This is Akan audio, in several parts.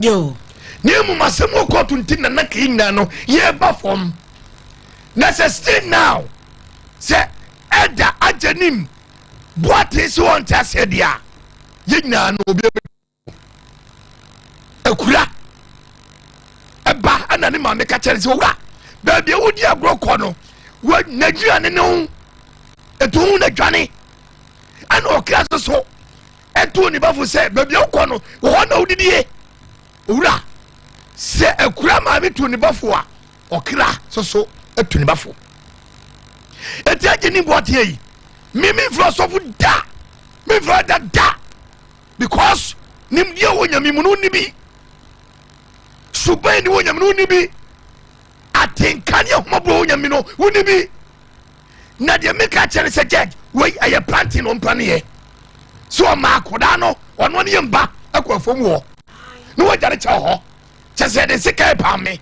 Yo. Niemu masemo court until na kinna no ye ba form. Na say now. Say Eda ajanim. What is one tase dia? Yina no obi ekura. Eba ana ne ma me ka kere se wura. Ba bia wodi agroko no. Wa naduane no. Etu na dwane. Ana okra so. Etu ni bafo se ba bia okọ no. Wo na odidie. Wura. Se ekura ma me tu ni bafo a. Okra so etu ni bafo. Eti ageni boate yi. Mimi philosophy da. Me brother da. Because nimdie wonyame mu no ni bi. Suban ni wonyame no ni bi. Atenkane homabo wonyame no woni bi. Na de meka chere se judge we aye planting on pane. So ma koda no ono ne yemba akwafom wo. No wajare cha ho. Che se de sika pa me.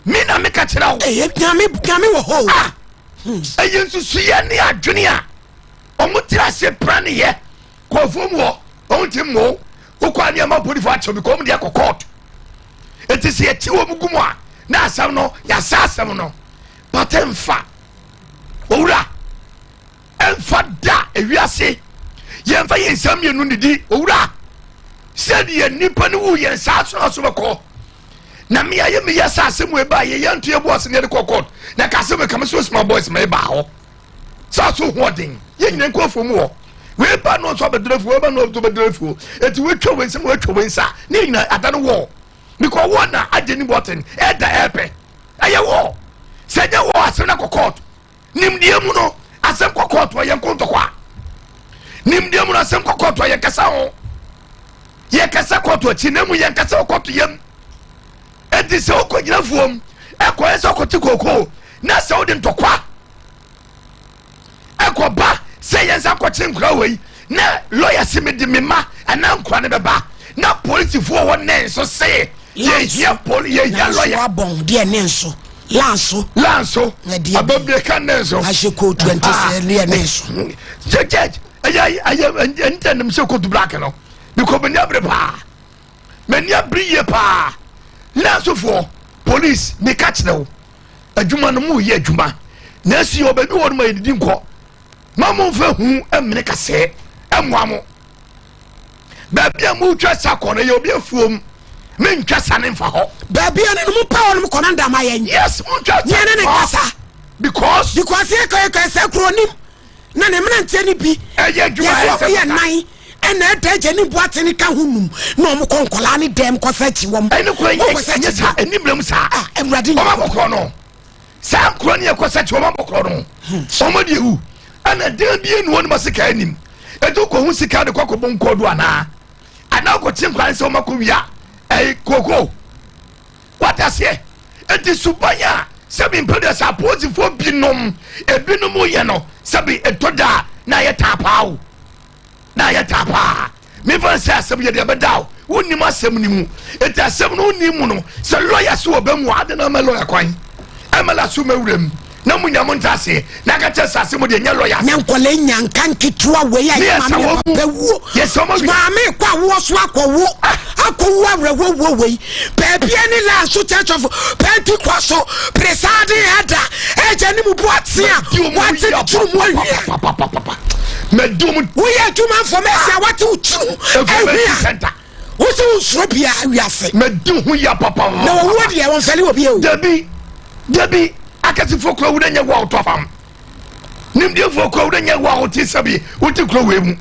Me na meka chere ho. Nyame wo ho. Ah. Ayen susuye ni adwene a. Omutira se plan ye. Kwafom wo. Ontimmo. Ukwa ni ama polifo acho because me de court. It is ye chiwo mugumu a. Na asam no ya sa asam no. Patemfa. Owura. Emfa da ewiase. Yemfa yensam yenu nidi. Owura. Said ye nipa ni wu yen sa so beko. Na me aye me yesa asem we ba ye yantu ye boss ne de court. Na ka se me kam so small boys me ba ho. Sa so hoden. Ye nyine kwafom wo. We ba no so bedrefu we ba no to bedrefu. Eti we twa wensem we twa wensa. Ne nyina adane wo. Because one na ageni button e da epe. Aye wo. Se nya wo asem na court. Nimdie mu no asem court wo ye nkontokwa. Nimdie mu no asem court wo ye kasa ho. Ye kasa court wo chi na mu ye kasa court yem. Eti se okogina fuom. Eko ese okoti koko. Na se odi ntokwa. Eko ba se yensa kwachi nkura wei. Na lawyer se me di mema ana nkura ne beba. Na police fo wo nen so say ye here police ye here lawyer abon de nenso. Lanso ababie kan nenso asheko 20 se ne nenso. Judge aye entanem se ko black no because me abre pa. Me abriye pa. Lanso fo police me catch now. Adwuma no mu ye adwuma. Na si obabi wo no ma yidi nko. Mamu fa hu emne kase emwamo. Babia mu twa sakọ na ye obi afuom. Me ntwa sane mfa ho. Babia ne mu pa won konanda ma yen. Yes, mu twa. Ye ne kasa. Because ye ka se kronim. Na ne mnante ni bi. Eye adwuma ye nan. Ena edaje ni boate ni ka hunum. Na mo konkola ni dem ko fa chi wom. Ene ko ye sa enimrem sa. Ah, emrade ni. Oma bokro no. Sa kro ne ko sa chi oma bokro no. Somo de hu. Ana de bi enu won ma sika anim. Edu ko hu sika de ko bon kodo ana. Ana ko tim kwan se oma ko wia. Koko. What I say? It is subanya. Sabi mpede sa pose fo binom. Ebinom ye no. Sabi etoda na ye tapao. Na ye tapa. Me van say sabi ye de bedaw. Wonni ma sem ni mu. Eti asem no ni mu no. Se lawyer so obam wa de na ma lawyer kwan. Amala so mawurem. Na munya montase. Na ka che sase mo de nya lawyer. Na nkole nyanka nkitwa we ya ma me pewu. Yes so mo. Ma me kwa wo so akọwo. Akọwo awrewo we. Baby any last church of Pentecost presiding ada. Eje ni mu boate a. What you mo wi. Medum we are human formation what you true. Center. What's so bia we are say. Medum ya papa. No wo de won fele obi o. Debi akati fokro wo nya wa otofam. Nimde fokro wo nya wa otisabi. Woti kro we mu.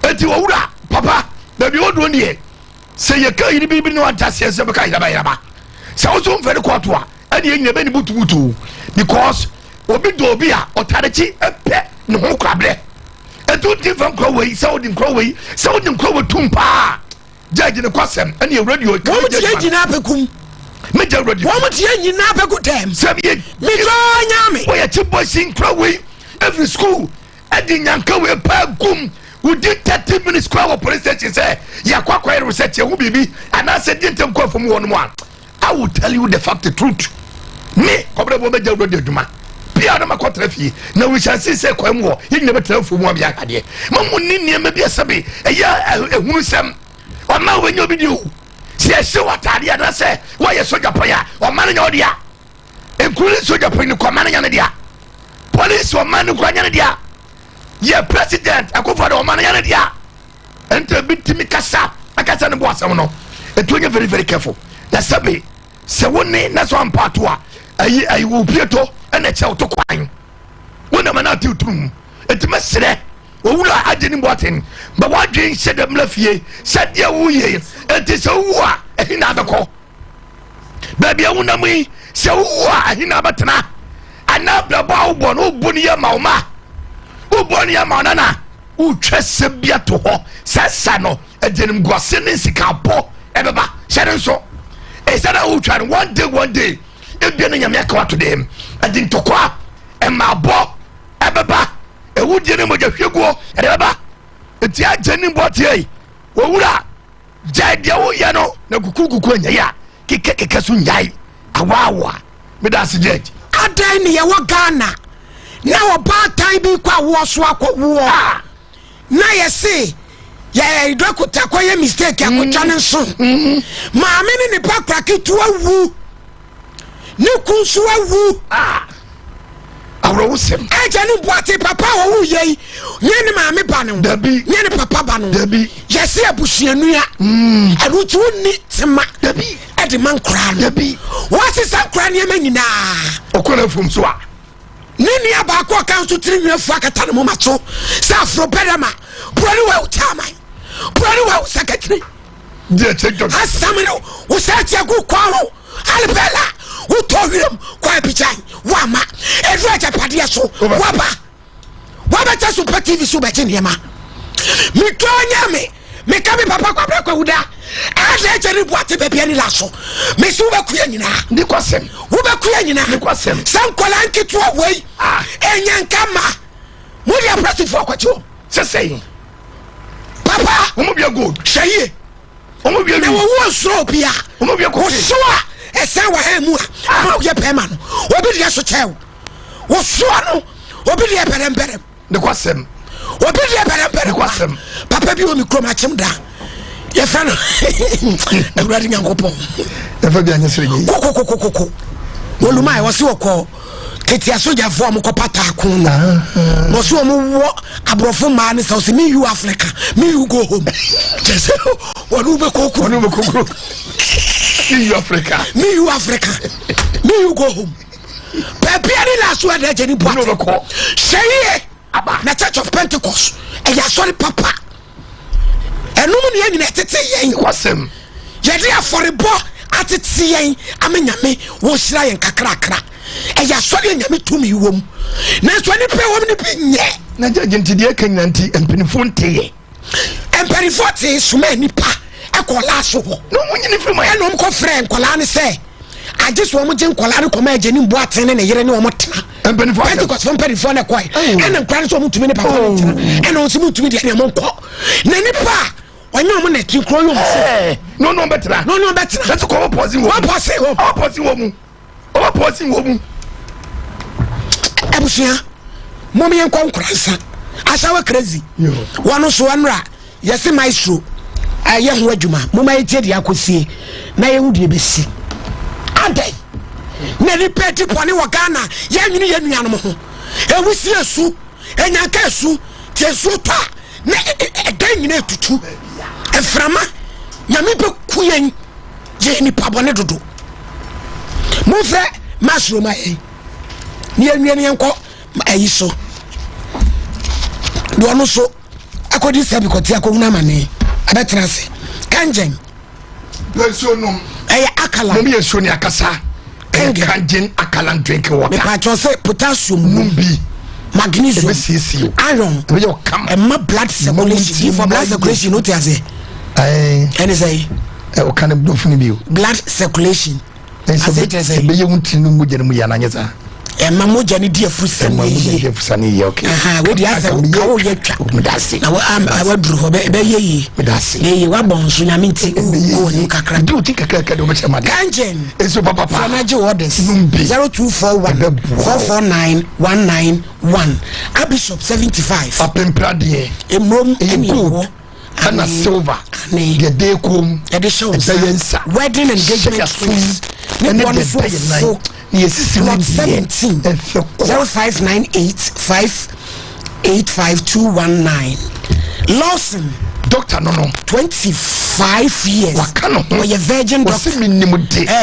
Eti wo wura papa baby odo nie. Se ye ka yiri bibi no antase se be ka yira ba. Se wo so mfere kwato a ade ye be ni butubutu because obi do obi a otarechi epe ne ho kwabre. Etu ti fam kro we se odi kro we se odi kro we tumpa. Judge ne kwasem ane radio. Wo mo tie gina apekum. Me je radio. Wo mo tie nyina apegutem. Sabi me go nyame. We ti boy sin kro we every school adi nyanka we pa gum. Within 30 minutes, crowd police station say, "Yakwa research, who be?" And I said, "Didn't come from 1-1." I will tell you the fact, the truth. Me, Cobra Boba Radio Duma. Piano Macotrefi. Now we shall see say Quemo. He never tell for one yakade. Mamu Nini maybe a sabi. A year, a Musam. Or now when you be you. See, tie se watade na se wo ye soja poya o man nya odia enkuri soja poya ni ko man nya ne dia police o man ko nya ne dia ye president akofo de o man nya ne dia ente bitimi kasa akasa ne bo asem no etu nya very very careful na sabe se woni na so ampato a ayi wo pieto ena che to kwan wona mana ti utrum etima sere owura ageni boten ba wadwen sedem la fie sadia wuye enti se wuwa ehina beko ba bia wona mu se wuwa ehina betena ana braba wo no boni ya mauma wo boni ya mauna na utwese bia to ho sasa no agenim gwase ne sika bo ebeba shere nso esada utwan one day ebia na nyame aka wato dem adin tokwa emabo ebeba ewudie ne moja hwego ebeba enti ageni botie wowura jade wo ye no na kukukuku anya ya keke so nyai awawa medase jeje adan ne ye wo Ghana na wo ba tan bi kwa wo so akwo na ye se ye dokuta kwa ye mistake akotwa ne so maame ne pa kraketu awu ne kunsu awu awrowusem ageni boate papa wo ye nye ne maame ba ne dabi nye ne papa ba no dabi yesi abusuanua arutu ni tema dabi edi man kra no dabi wasi sa kra ne manyina okona fum so a nini abako kan so tiri nwafu akata ne moma so sa afro bedama broni wa utama broni wa sakatri de chejo asamino wo sa tia ku kwa ho albela wo tohirem kwa pichan wama edu ajapade so waba ta Sompa TV so be chinema mi tonya me ka mi papa kwa kwa huda ada ejeri boate bebia ni laso me su ba kuya nyina ndi kwasem wo ba kuya nyina ndi kwasem sankola nkitu awei enyanka ma mo dia practice for kwacho sesei papa omo bia gold shaye omo bia na wo so bia omo bia ko so a esa wa ha mu a ma ye pema no obi dia so chew wo so no obi dia berem ndi kwasem obi dia berem kwasem papa bi o mi krom achim da ye fa no ewurade nyankopon e fa bia nyesere nyi kokokokoko woluma e wose woko ketia soja fo am ko pata akon na mo so mo wo abrofo ma ne so se me you Africa me you go home just wonu be kokoro me you Africa me you go home baby ani la so ada jeni bo no ko sey aba na Church of Pentecost e ya sorry papa enum ne nyina tete yen kwasem yede aforebo atete yen amenyame wo hira yen kakrakra e ya sori nyame tumi wom na so ni pe wom ni bi nye na jagentide kanyanti empenifo nteye empenifo te suma nipa ekola so ho no munyini firma ya no mko frɛ nkola ne sɛ agye so mo gye nkola ne kɔma agye ne mbo atene ne yere ne omo tena empenifo Pentecost from empenifo ne kɔe ɛna nkora ne so mo tumi ne papa ne tena ɛna so mo tumi de ne mo nkɔ na nipa onye omo na ti kro yom se no betra let's go opposing wo mu abusia mom yen kwa nkransa asawa crazy wano so anra yesi maestro aye ho adwuma mom aye tie dia akosie na ye hu die besi adai na ripeti poni wo Ghana ye nwini ye nuanom ho ewusi esu enyanka esu tie su ta na edan nyina etutu eframa nyame be kuyen je ni pabone dodo mo fɛ masro ma yi ni enwie enko ayi so do ono so akodi sabi koti akoguna mane abetra se kanjen lesionum akala mo ye so ni akasa kanjen akala drink water me pa cho say potassium numbi magnesium iron we yo come and blood circulation for blood circulation no tia say any say o kan do funi bi blood circulation say be ye wunti no mu jere mu ya na nyeza emma moja ni die fusani ye okay we di asa ka wo ye twa medase na wa duru ho be ye medase ye wa bon so nya menti o ni kakra do ti kakra do me chama kanjen eso papa fanaje orders 0241 449 191 Bishop 75 apempradie emrom eni wo ana silver the day kom wedding engagement fees ne one for yes 17 0598585219 Lawson doctor no 25 years wakano we virgin doctor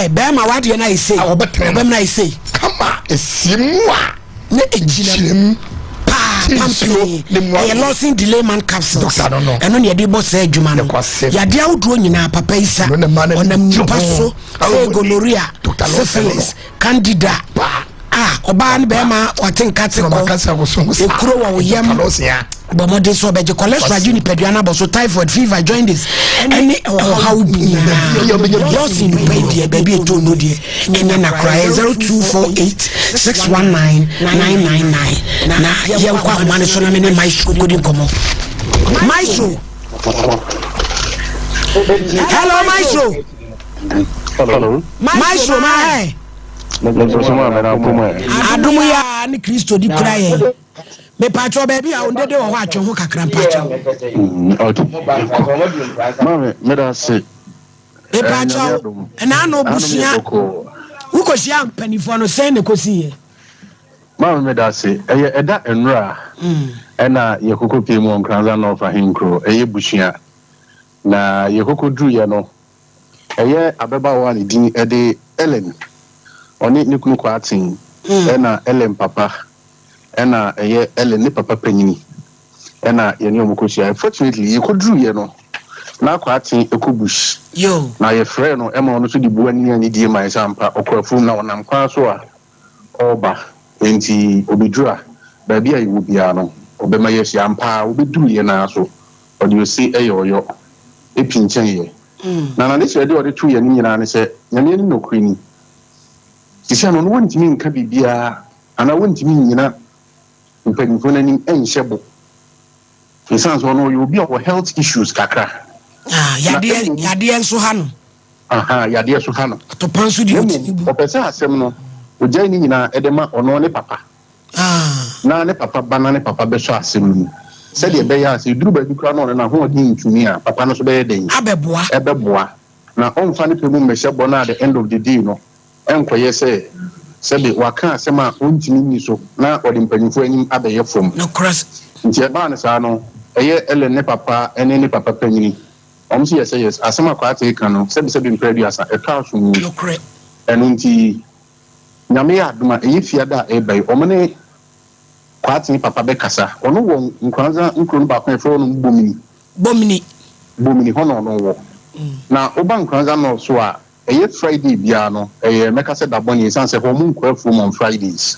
bema wade na say obem na say kama esimwa ne ejinem a losing delay man capsules and on your debo say juma no yade awdo nyina papa isa onam nipa so gonorrhea syphilis candida oba ne bema watenka te ko ekuro wo yam bomode so beje cholesterol juni peduana bo so typhoid fever joints any how loss in baby baby to no die enya na cry 0248619999 na ye kwa homa ne so na me ne maestro godi nkomo maestro hello maestro maestro my adumu ya ni Kristo di kraye me patro baby a ondede wo atwe ho kakra patro mame me da se e patro na no busia ukosia mpanifo no sen ne kosi mame me da se eda enra ena yekoko pie mu nkranza no fa hinkro busia na yekoko dru ye no abeba wa ni din ede Ellen oni nikunu kwa atin ena Ellen papa ena Ellen ni papa panyini ena yeni omukosia unfortunately yekodru ye no na kwa atin ekobush yo na ye frɛ no ema ono so di buani ani die mai sampa okwafu na onam kwa so a oba enti obidura ba bia yiwo bia no obema ye hia ampa obiduru ye na so odi osi eyoyo epinchen ye na ne hwede odi tu ye ni nyina ne sɛ nyame ni nokwani sisi no wontimi nka bibia ana wontimi nyina mpanimfo nani enhyebo insan so no you be of health issues kakra yade enso ha no yade so ha no to panso di otinibu opese asem no ogya ni nyina edema ono ne papa na ne papa bana ne papa be so asem no se de be ya se duru ba bi kra no na ho odi ntumi a papa no so be den abeboa na onfa ne pemu mehyebo na at the end of the day no enkoye se be waka asem a ontimi ni so na odi mpanimfo anyim abeye fom no cross nti eba ne sa no Ellen ne papa ene ne papa panyini omsi yes asem akwa ate kan no se be mpradu asa eka so mu no correct enu nti nyame ya aduma fiada ebai omene kwa ate papa be kasa ono wo nkwanza nkro no ba kwa efo no bomini hono no wo na oba nkwanza no so a Friday bia no meka se da boni sanse ho mu nkwafu on Fridays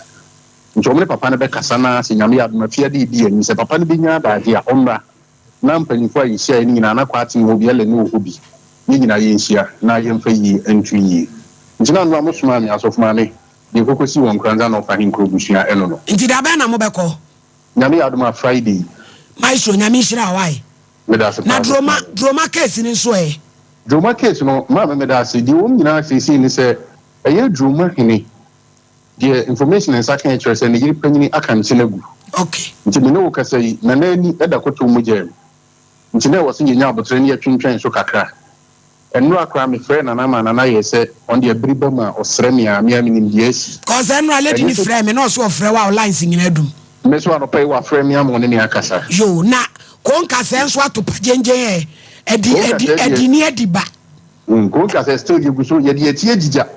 nchomre papa ne be kasa na se nyame ya aduma fiada di ani se papa ne be nya daade a onra na mpanifo ayi sia ni nyina na kwa ate ho bia le ne obi ni nyina ye nsia na ye mfa yi entwi yi ntina no amosoma mi asofuma ne de kokosi won kranza no fa hinkro busia eno no nti da ba na mo beko nyame ya aduma Friday mai so nyame hira wai na droma case ni so droma case no ma me da se di won nyina se ni se droma hini the information in second interest and the panyini aka ntinegu okay nti me no kasa yi na nani eda koto mu je nti na wo se nyanya abotre ne atwintwan so kakra enu akra me frɛ na ma na ye se on the briba ma osre me a me aminim yes cause enu already ni frɛ me no so frɛ wa online nyina dum me so anopai wa frɛ me am on ne akasa yo na kon kasa enso atopa gengen edi ni ediba kon kasa still give so ye de tie gija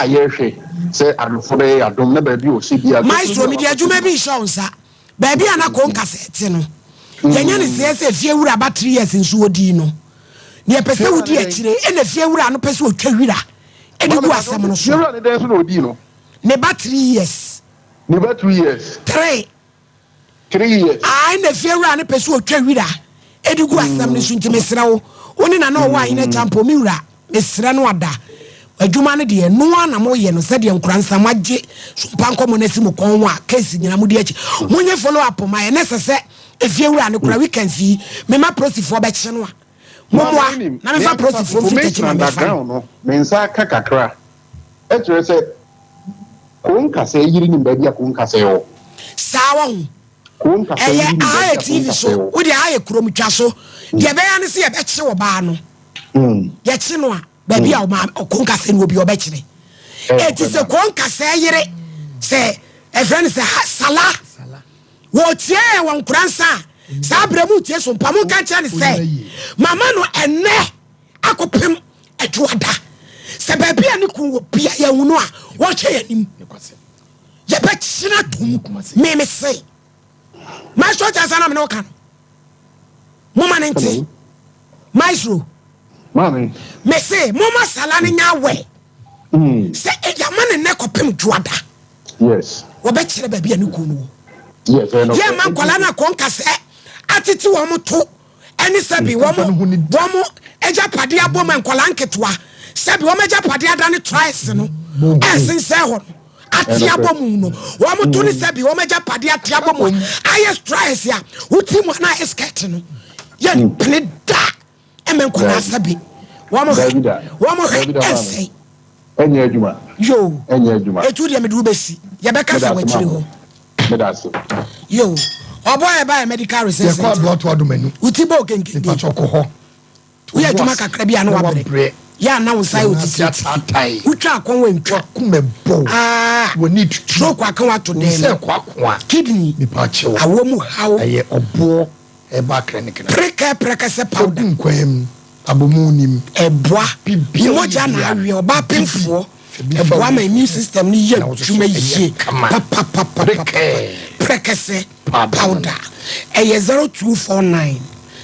ye hwe se adofore adom na ba bi o se bia maestro mi de adwuma bi show nsa ba bia na kon kasa ete no yenya ne se fie wura ba 3 years nso odi no ne pese wudi akire e na fie wura no pese otwa wira e de gu asem no so wura ne den so na odi no ne ba 3 years 3 years na fie wura ne pese otwa wira e de gu asem no so ntimesra wo woni na no wa ina champo mi wura mesra no ada adwuma ne de no ana mo ye no se de nkransa magye Sompa Nkomo na simu kon wa case nyina mo de achi munye follow up ma ye necessary efie wura ne kura weekend fi me ma prosifo be kye no a momwa na me fa prosifo fi techi ma me fa no me nsa ka kakra e ture se kon kase yiri ni ba bia kon kase yo sawa hu I TV so with the eye chrome chaso. The Abayani see a betch or bano. Yet Sinua, baby, our man or Concasin will be your betchery. It is a Conca say, a friend say, Salah. What's here one grandson? Sabramutia some Pamuka say, Mamma no and ne, Akopim at Wada. Sababi and Niku will be a Unua. Watch him. Yabet Sinatum, may say. My short as an American. Woman ain't Maestro. Mammy. May say, Mama Salani way. Say, a yaman and neck of Pim Juada. Yes. Wabet baby and Nukuno. Yes, I know. Yeah, man, Colana Concas, attitude one to any sabi woman, Eja Padia woman, Colanketwa, sabi womaja Padia than it tries, no, as in Sahon. Atiabomuno, Wamutuni sabi, Womaja Padia Tiabomo, I tries ya, Utimana is catching. Yan played that, and then Sabi. Wamo essay. And Yajuma. Yo, and Yajuma. A 2 year Medubesi, Yabeka Sawachiro. Yo, or boy, I buy a medical research. Utibo can get the we are to make a Caribbean. Yeah, now say Ucha we need to throw Quack to them. Kidney, a woman, how a boar, a back precase powder, Abumunim, a bois, Pimojana, your bapping for a bois, my immune system, you may ye, precase powder, a 0249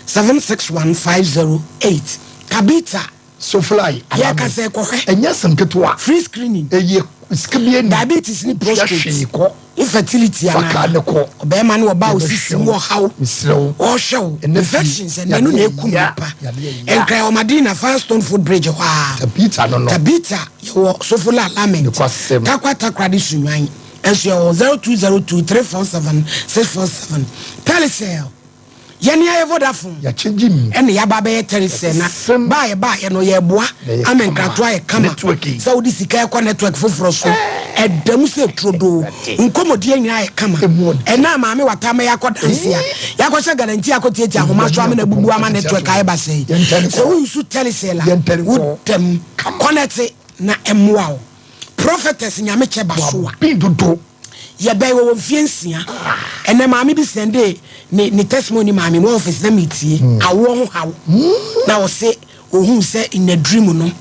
761 508. Kabita. So fly. Yeah, can say and yes, some get to free screening. Diabetes ni prostate. Infertility and Beman or Bows more how or show infections and no kumapa. And Cryomadina Firestone Food Bridge. Tabita, you are so full of lament. Takwata tradition mine. And she 0202 347 647. Telecell. Yani ya Vodafone ya changing ene ya baba ye terese na ba ye no ye boa amenkratwa ye kama so di sika ye network foforo so edam se trodo nkomodi nyina ye kama ena maame watama ya kodansia ya ko se guarantee akotietia ahoma so amena bubu ama network aye ba sei so we su terese la wotem connect na emwa prophetess nyame cheba so bidodo ye be wo fiensia ene maame bi sende ni testimony maame mo office na metie awo ho hawo na o se ohun se in a dream no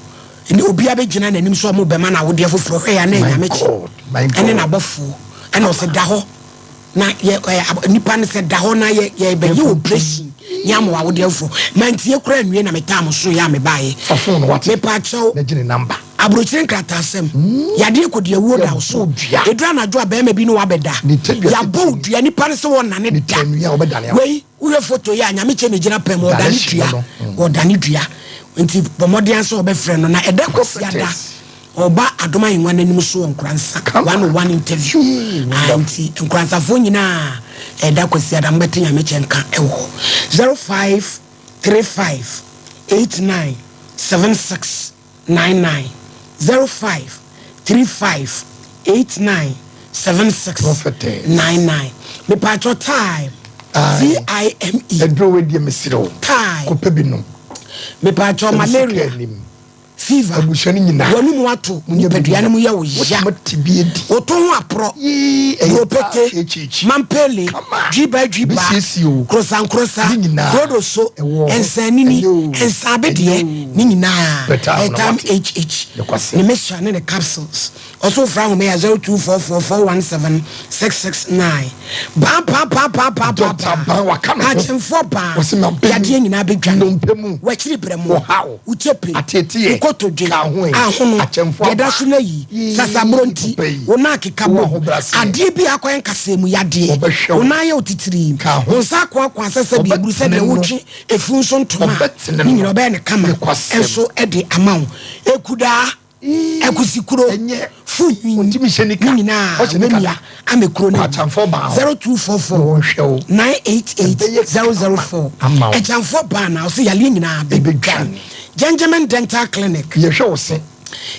ni obi abegina nanim so mo be ma na wo de foforo hwe ya na nyame che ene na bofo ene o se da ho na ye nipa ne se da ho na ye be ye operation nyamo wa wo de foforo mantie kura nwie na metam so ya me bae me pa chaw na gine number abrochiren kratasem yade ko de wo da so edura na jo abema bi no wabeda ya bold ya nipa ne se wona ne da wei wo photo ya nyame che ne gina pem o dani dua nti bomodian so obefre no na eda kosia da oba adoma yinwa nanim so onkransa one interview anti onkransa fo nyina eda kosia da mbete nyame che nka ewo 0535 89 7699 0535897699 me patro time TIME edro we die mesiro time ko pebino me patro malaria fever abushani nyina wonu mu ato nipaduane mu ya wo ya oton apro ropete mampele driba krosan krodoso ensanini ensabedie ni nyina etam HH ni mesha ne capsules also from me 0244417669 ba achemfo ba yade nyina bedwan wachiri bremo uchepe kotodwe ahono yeda so na yi sasabronti wona kekabo ade bi akwan kasemu yade wona ye otitiri wonsa kwa sasa bi eburu se de wotwe efun so ntoma ni nyina oba ne kama enso ede amawo ekuda ekusikuro nyina amekuro ne 0244 988004 echamfo ba na so yale nyina bedwan Gentleman Dental Clinic. Ye show se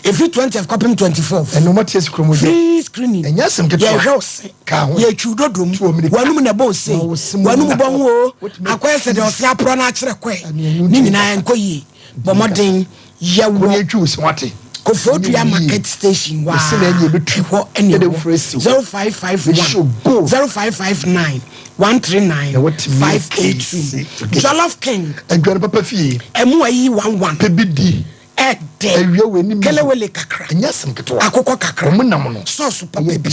Every 20th copy 24th. And no matter free screening. And yes, some get your house. Ye chudo dum. Wanu na bo say. Wanu bonwo. Akwa se de osia pro na kire kwe. Ni nyina enkoyi. Bomoden ye wo juice wate. Kofodia market station wa. 0551 0559 139 582 Jollof King and Grand Papa Fee emu ayi 11 pebidi kelewele kakra nyasem keto akoko kakra omunam no sauce papa bi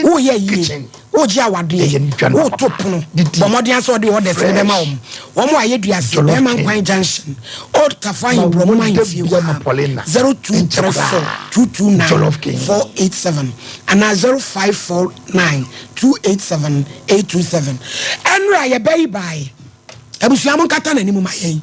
wo ye yi wo ji awade wo topono bomodin so de order se be ma wo mo aye duase be man kwan junction old kafan bromo man fi 0234 229 487 and 0549 287 827 enra ye bay by abusuam nkata na nimu mayen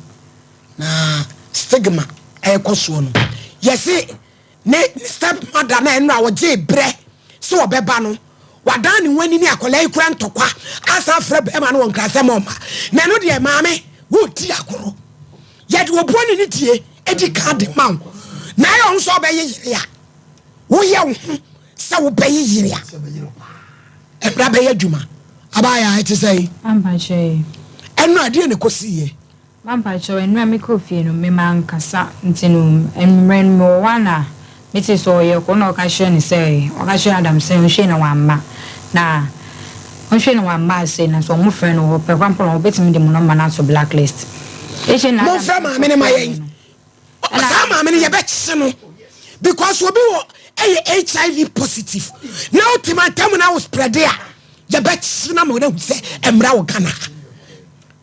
na stigma ekoso no yesi ne step mother na enra wo je bre so obeba no wadan ni wani ni akola ikura ntokwa asa fra be ma no won krase moma na no de maame wo ti akoro ye de obuoni ni tie edi card maw na yo nso be yire ya wo ye wo sa wo be yire ya ebra be yadwuma abaya ite say ampache enu ade ne kosiye ampache enu amekofie no me mankasa ntinu enren mo wana meti so ye ko no ka hwe ni say o ka hwe Adam say hwe na wamma na hwe na wamma say na so mo frɛ no pe kwampolo obetimi de mo no na so blacklist hwe na mo frɛ ma me ne mayen sa ma me ne ye betse no because obi wo HIV positive na ultimate time na was spread there ye betse na mo na hu say emra wo kana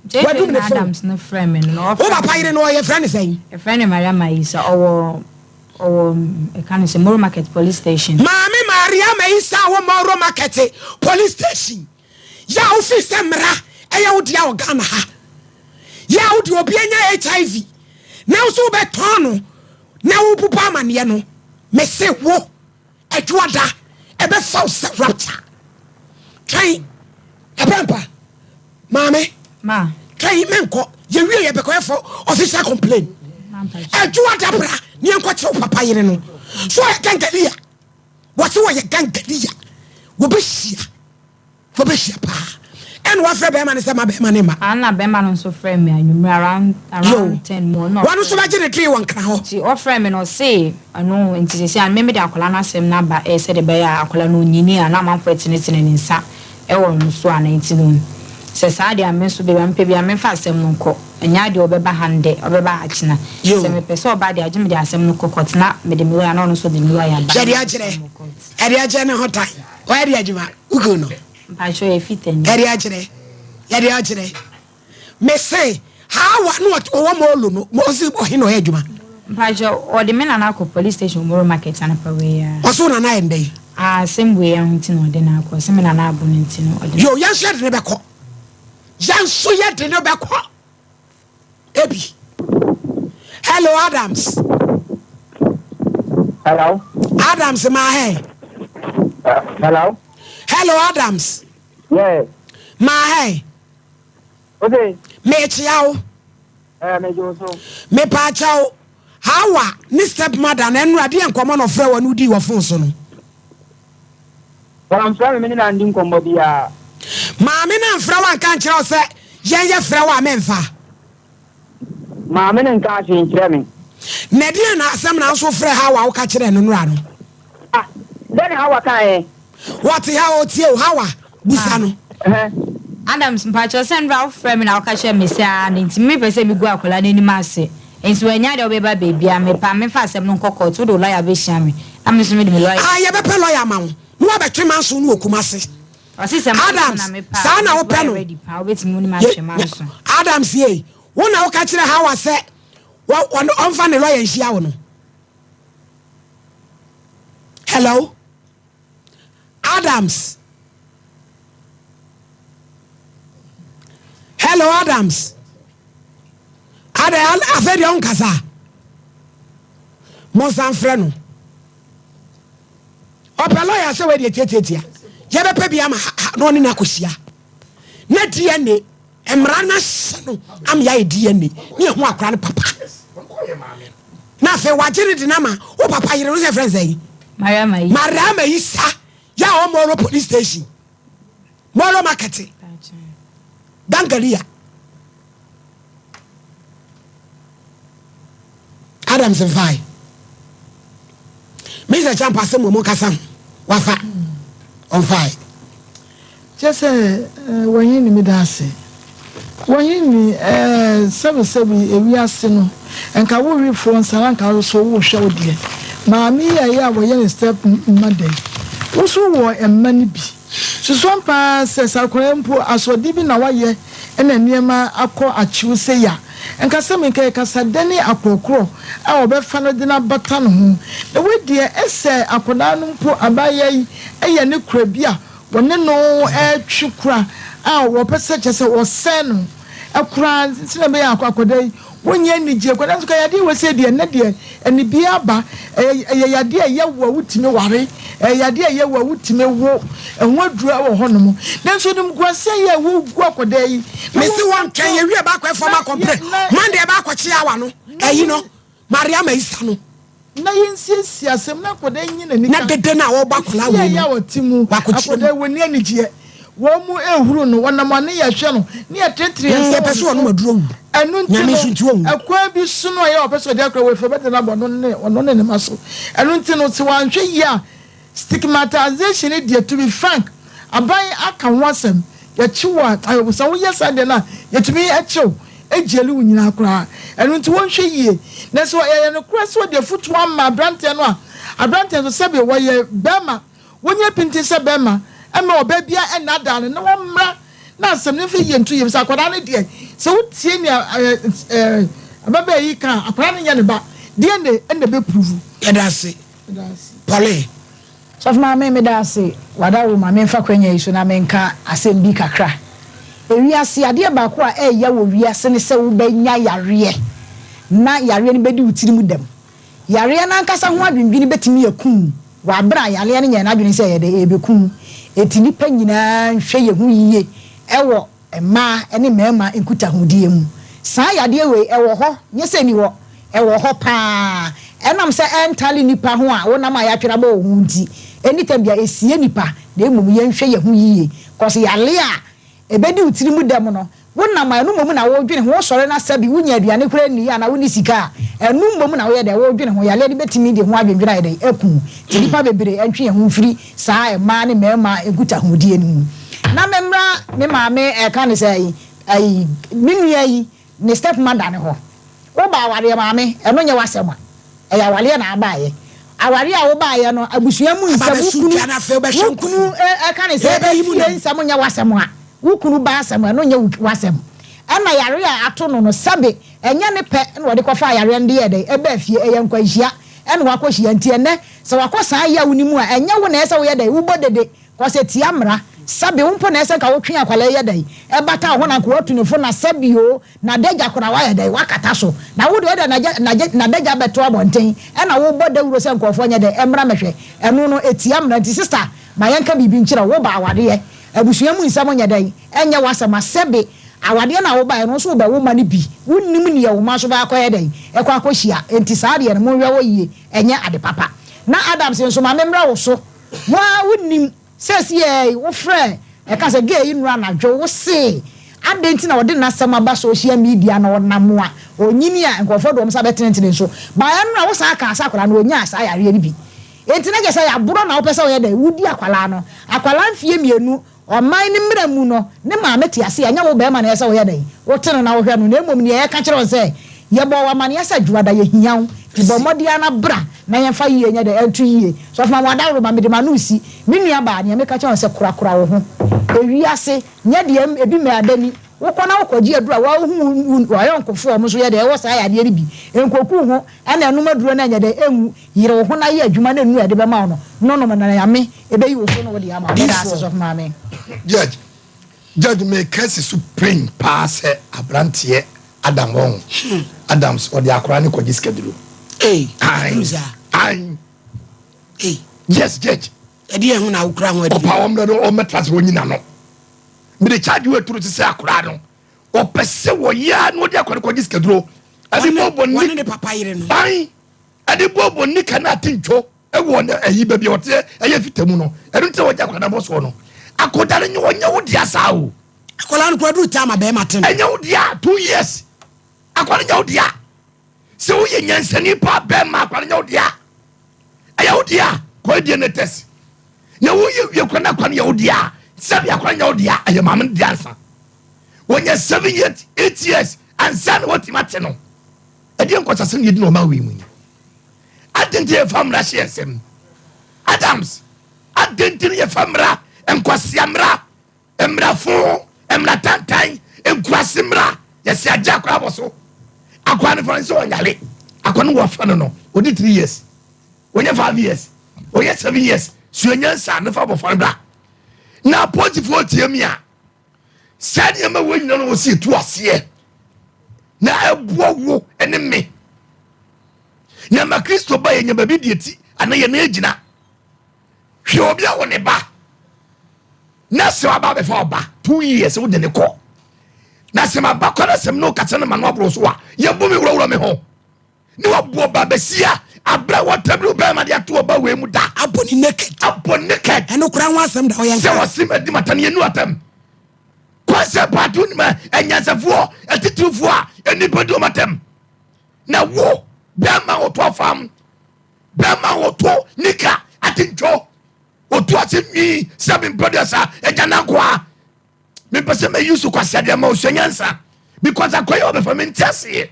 Wadu na Adams no frame no. O papa ire no your friend say. A friend Maria Maisa or I can say Moro Market police station. Mami Maria Maisa wo Moro Market police station. Ya office emra eya wo dia Ghana ha. Ya wo di obi anya HIV. Na so be ton no. Na wo pupa amane no. Me se wo adwoada e be fa se rapture. Kai abampa. Mami Ma kai menko ye wie ye beko efo official complaint adwo adabra ni enko che papa yire no so ye gangalia what so ye gangalia wo be hia pa en wa fe be ma ne se ma be ma ne ma ana be ma no so frame me anwumre around 10 more no wanu so ba je ne tree won kra ho ti o frame me no say anu ntisi se an me de akola na asem na ba e se de be ya akola no nyini ana manfo etine ni nsa e wo no so ana ntinu se saade amenso be ampe bi amenfa asem no nko enya de obeba hande obeba achina se me pese oba de agime de asem no kokotna me de miwa na no so de miwa ya ba jadi agire eri agire ne hotai o eri agima ugo no ba sho e fiteni eri agire me say how no what o mo lo no mo si o hino e adwuma ba jo o de me na na ko police station Moro Market na pa we ya o so na na endai same way anti no de na ko se me na na abo nti no yo yan share de be ko Jansu ye de no be kwa. Ebi. Hello Adams. Hello. Adams ma hey. Hello. Hello Adams. Yeah. Ma hey. Okay. Me chiao. Me Joso. Me pa chao. Hawa ni stepmother na enrade enkomo no frɛ wo no di wo fon so no. But I'm sorry me na ndi nkombo bia. Maame na mfra wa kan kire o se yen ye fra wa memfa maame na nka che nkire me na dia na asem na so fra ha wa wo ka kire no nura no then how kan what how o tie o ha wa busa no Adams mpacho send ra fra me na wo ka kire me sia na nti me pese me gu akola na ni ma se enso anya de obeba baby a me pa me fa asem no nkokọ to do lawyer be hia me am so me de me lawyer ye be pe lawyer ma wo no abetwe man so no okumase Adams sana wo pe no Adams ye wona wo ka kire ha wa se wo onfa ne lawyer nhia wo no hello Adams Ada afedi on kasa mo san frɛ no opelo ya se we de tietietia ye be pa bia ma no ne na kosia na DNA emra na se no am ya DNA ne ho akra ne papa na fe wajiri dinama o papa yire no se friends yi Mariama yi sa ya o mo police station Molo market Dangalia Adams and Fai Mr. Champa se mo kasa wafa on fire just when you me dance when you seven ewiase no enka wo wi from saranka so wo hwe de maami ya wo ye step mother wo so wo emma ni bi so Sompa se sakwempo asodi bi na waye ena niema akọ achiwo se ya enka se me nke kasa dani akokoro a obefa no de na bata no ho na we de ese akoda no mpo abaye eye ne kura bi a wone no twikura a wo pese chese wo sen akura sina be akoda wonye nije kwada nso kaya de wese de na de eni bia ba yade ye wo wutime ware yade ye wo wutime wo enwadura wo honom nanso dum kwase ye wo gu akoda yi mesi won twen ye wie ba kwa forma compre man de ba kwachi awa no eyi no Mariama isa no na yinsi asem na akoda yin na ni na dede na wo ba kola wo ya wotimu akoda woni anije wo mu ehuru no wonam ne ya hwe no ne ya tetre ya pese wo no maduro enu ntino akwa bi suno ya opeso de akwa we fe bete na bono ne maso enu ntino ti wanhwe ya stigmatization dey to be frank abai aka wasem ya chiwa ayo so wo yesa de na yetumi achew ejeli wunyina akra enu nti wonhwe yie na so ya no kura so de futu amma brante no abrante so sebe wo ye bema wonye pinti se bema ema obabia enada ne wo mmra na asem ne fe ye ntu ye sa akwada ne de so wotie ni ababa yi kan akwada ne ne ba de ne ende be prove edase pole so ma me dase wada wo ma me fa kwanya iso na me nka asem bi kakra ewiase ade ba ko a eya wo wiase ne se wo benya yare na yare ne bedi utiri mu dem yare na nkasa ho adwendwini betimi yakun wa bra yare ne nya na adwene se ye de ebekum etini pa nyina hwe ye hu yiye ewo ema ene mema enkuta hodie mu saa yade we ewo ho nyese ni wo ewo ho pa enam se entali nipa ho a wonam ayatwera ba ohu nti enitam bia esie nipa na emum ye hwe ye hu yiye kose yale a ebedi utiri mu dem no wonam anu mom na wo dwene ho sore na sabi wunya aduane kura ni ya na woni sika anu mom na wo ye de wo dwene ho yale de betimi de ho adwendwira ye de eku ti nipa bebere entwe ye ho firi saa ema ne mema enkuta hodie ni na memra me maame eka ne sai ai minua yi ne step mother ne ho wo ba aware maame eno nye wasema ya wale na abaye aware a wo baaye no abusua mu nsam kunu eka ne sai be nsam nya wasema wukunu ba asem eno nya wasem ana yare a ato no sabe enya ne pe na wode kofa yare nde ye de eba afie eyankwa hia ena wakohia ntie ne se wakosa ya wunimu a enya wo na ese wo ye de wo bodede ko se tiamra sabe umpo na ese ka wo twen akwala ye de ebata ho na ko watunefo na sabe o na deja kora wa ye de wakata so na wo de na deja beto abonten ena wo bode wuro se nkofo nya de emra mehwe eno no etiamra nti sister ma yanka bibi nkyira wo ba awade ye abusua mu nsam nya dai enya wasama sebe awade na wo ba no so ba wo ma ne bi wonnim ne ye wo ma so ba akoye dai ekwa akohia enti saade ne mo hwe wo yie enya ade papa na Adam se nso ma memra wo so wa wonnim sesie wo frɛ eka se gay nura na dwo wo se adenti na wo de na sama ba social media na wo namoa onyini a nkofo do msa betenetene nso ba ya nura wo sa aka asakora na onya asa yare ni bi enti na gesa ya buro na wo pese wo ye dai wudi akwala no akwala mfie mienu oman ni mra mu no ne ma meti ase anya wo be ma na yesa wo ye dai wo tene na wo hwe no na emom ne ye ka kire wo se ye bo wa ma ne yesa dwada ye hiaw ti bo modia na bra na ye fa yie nya de antu yie so fa ma wada ro ma me de ma no si me nua ba ne me ka kire wo se kura wo ho ewiase nya de ebi me adani wo kona wo kwaji adura wa hu wa yonkofo o mo so ye de wo sa ya de bi enkoku ho ana enuma duro na nya de emu yire wo ho na ye adwuma na enu ade be ma no no na ya me ebe yi wo so no wo de ama me da access of ma me judge me case supreme pass abrantie Adam won Adams or the akora ni kwaji schedule yes judge e de hu na ukra ho ade opa omre no o metras wonyina no me de charge we turu se akora no o pese wo ya no de akora kwaji schedule ade mo bonni ne papa yire no ade bobo nika na tincho e wo na ayi ba bi ote eye fitamu no e dun te wo ja kwada boso no akodare nyi wonya wo dia sa o akola no kwadu tama be maten enya wo dia 2 years akola nya wo dia se wo ye nyansani pa be ma akola nya wo dia aya wo dia ko die ne test na wo ye kwada kwa nya wo dia sabi akola nya wo dia aya ma men dia sa wonya 7 years 8 years and san what mate no ade nkwasase ne di no ma we mu adenti famra shiesem Adams adenti ye famra enkwasiamra emrafo emra tantan enkwasimra yesi aja kwa boso akwa ne fanso onyale akwa no wo fa no odi 3 years onye 5 years onye 7 years suenyansa ne fa bo fara na positive otiemia sadi ma wo nyina no wo si tu ase na ebuowo ene me na ma Kristo ba ye nya babi dieti ana ye na ejina hwe obi a wo ne ba na se wa ba be fa oba 2 years wo de ne ko na se ma ba ko na se no ka tene ma no abro so a ye bu mi wuro me ho ni wa bu oba be sia abra wa tablu ba ma dia to oba we mu da aboni naked eno kura ho asem da o yen se wo se ma di matane ye nu atam kwase patu ni ma enyansafo atitufo a enipedo matam na wo bema oto fam bema oto nika atincho oto atimi sabi brothers ejana kwa me pese me use kwase de ma osunyansa because akoyo be fam ntiase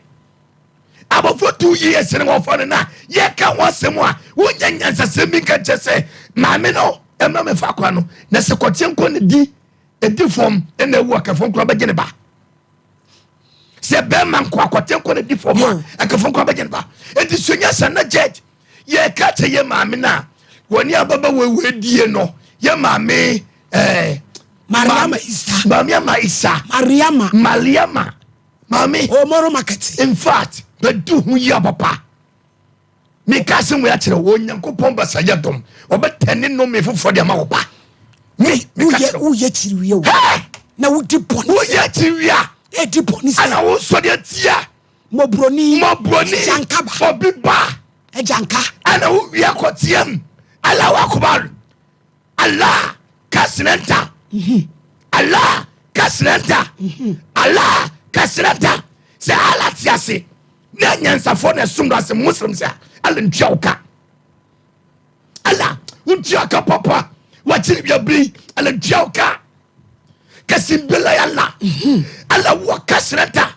about for 2 years and one for na ye ka wasem a wonya nyansa semi ka chese ma me no emma me fa kwa no na se kotienko ne di edi form ene wu akafon kura bagene ba se be man kwa kotienko ne di form akafon kura bagene ba edi sonya sana judge ye ka che ye maame na woni ababa we die no ye maame Mariama Isa Mariama maame o moro market in fact be do hu ya papa me ka se mo ya kire wo nyankopon ba saye dom obetani no me fofo de ma wo ba uye chiriwe na wudi poni uye chiriwa di poni se ana wo so de tia mobroni jankaba obi ba janka ana wo wi akotiam ala wa kubar ala kasnenta ala kasnenta ala kasnenta se ala tiase na nyansa fo na sumra se muslims ala ntwauka ala ntwauka papa wachiri bia bri ala ntwauka kasimbela yalla ala wa kasnenta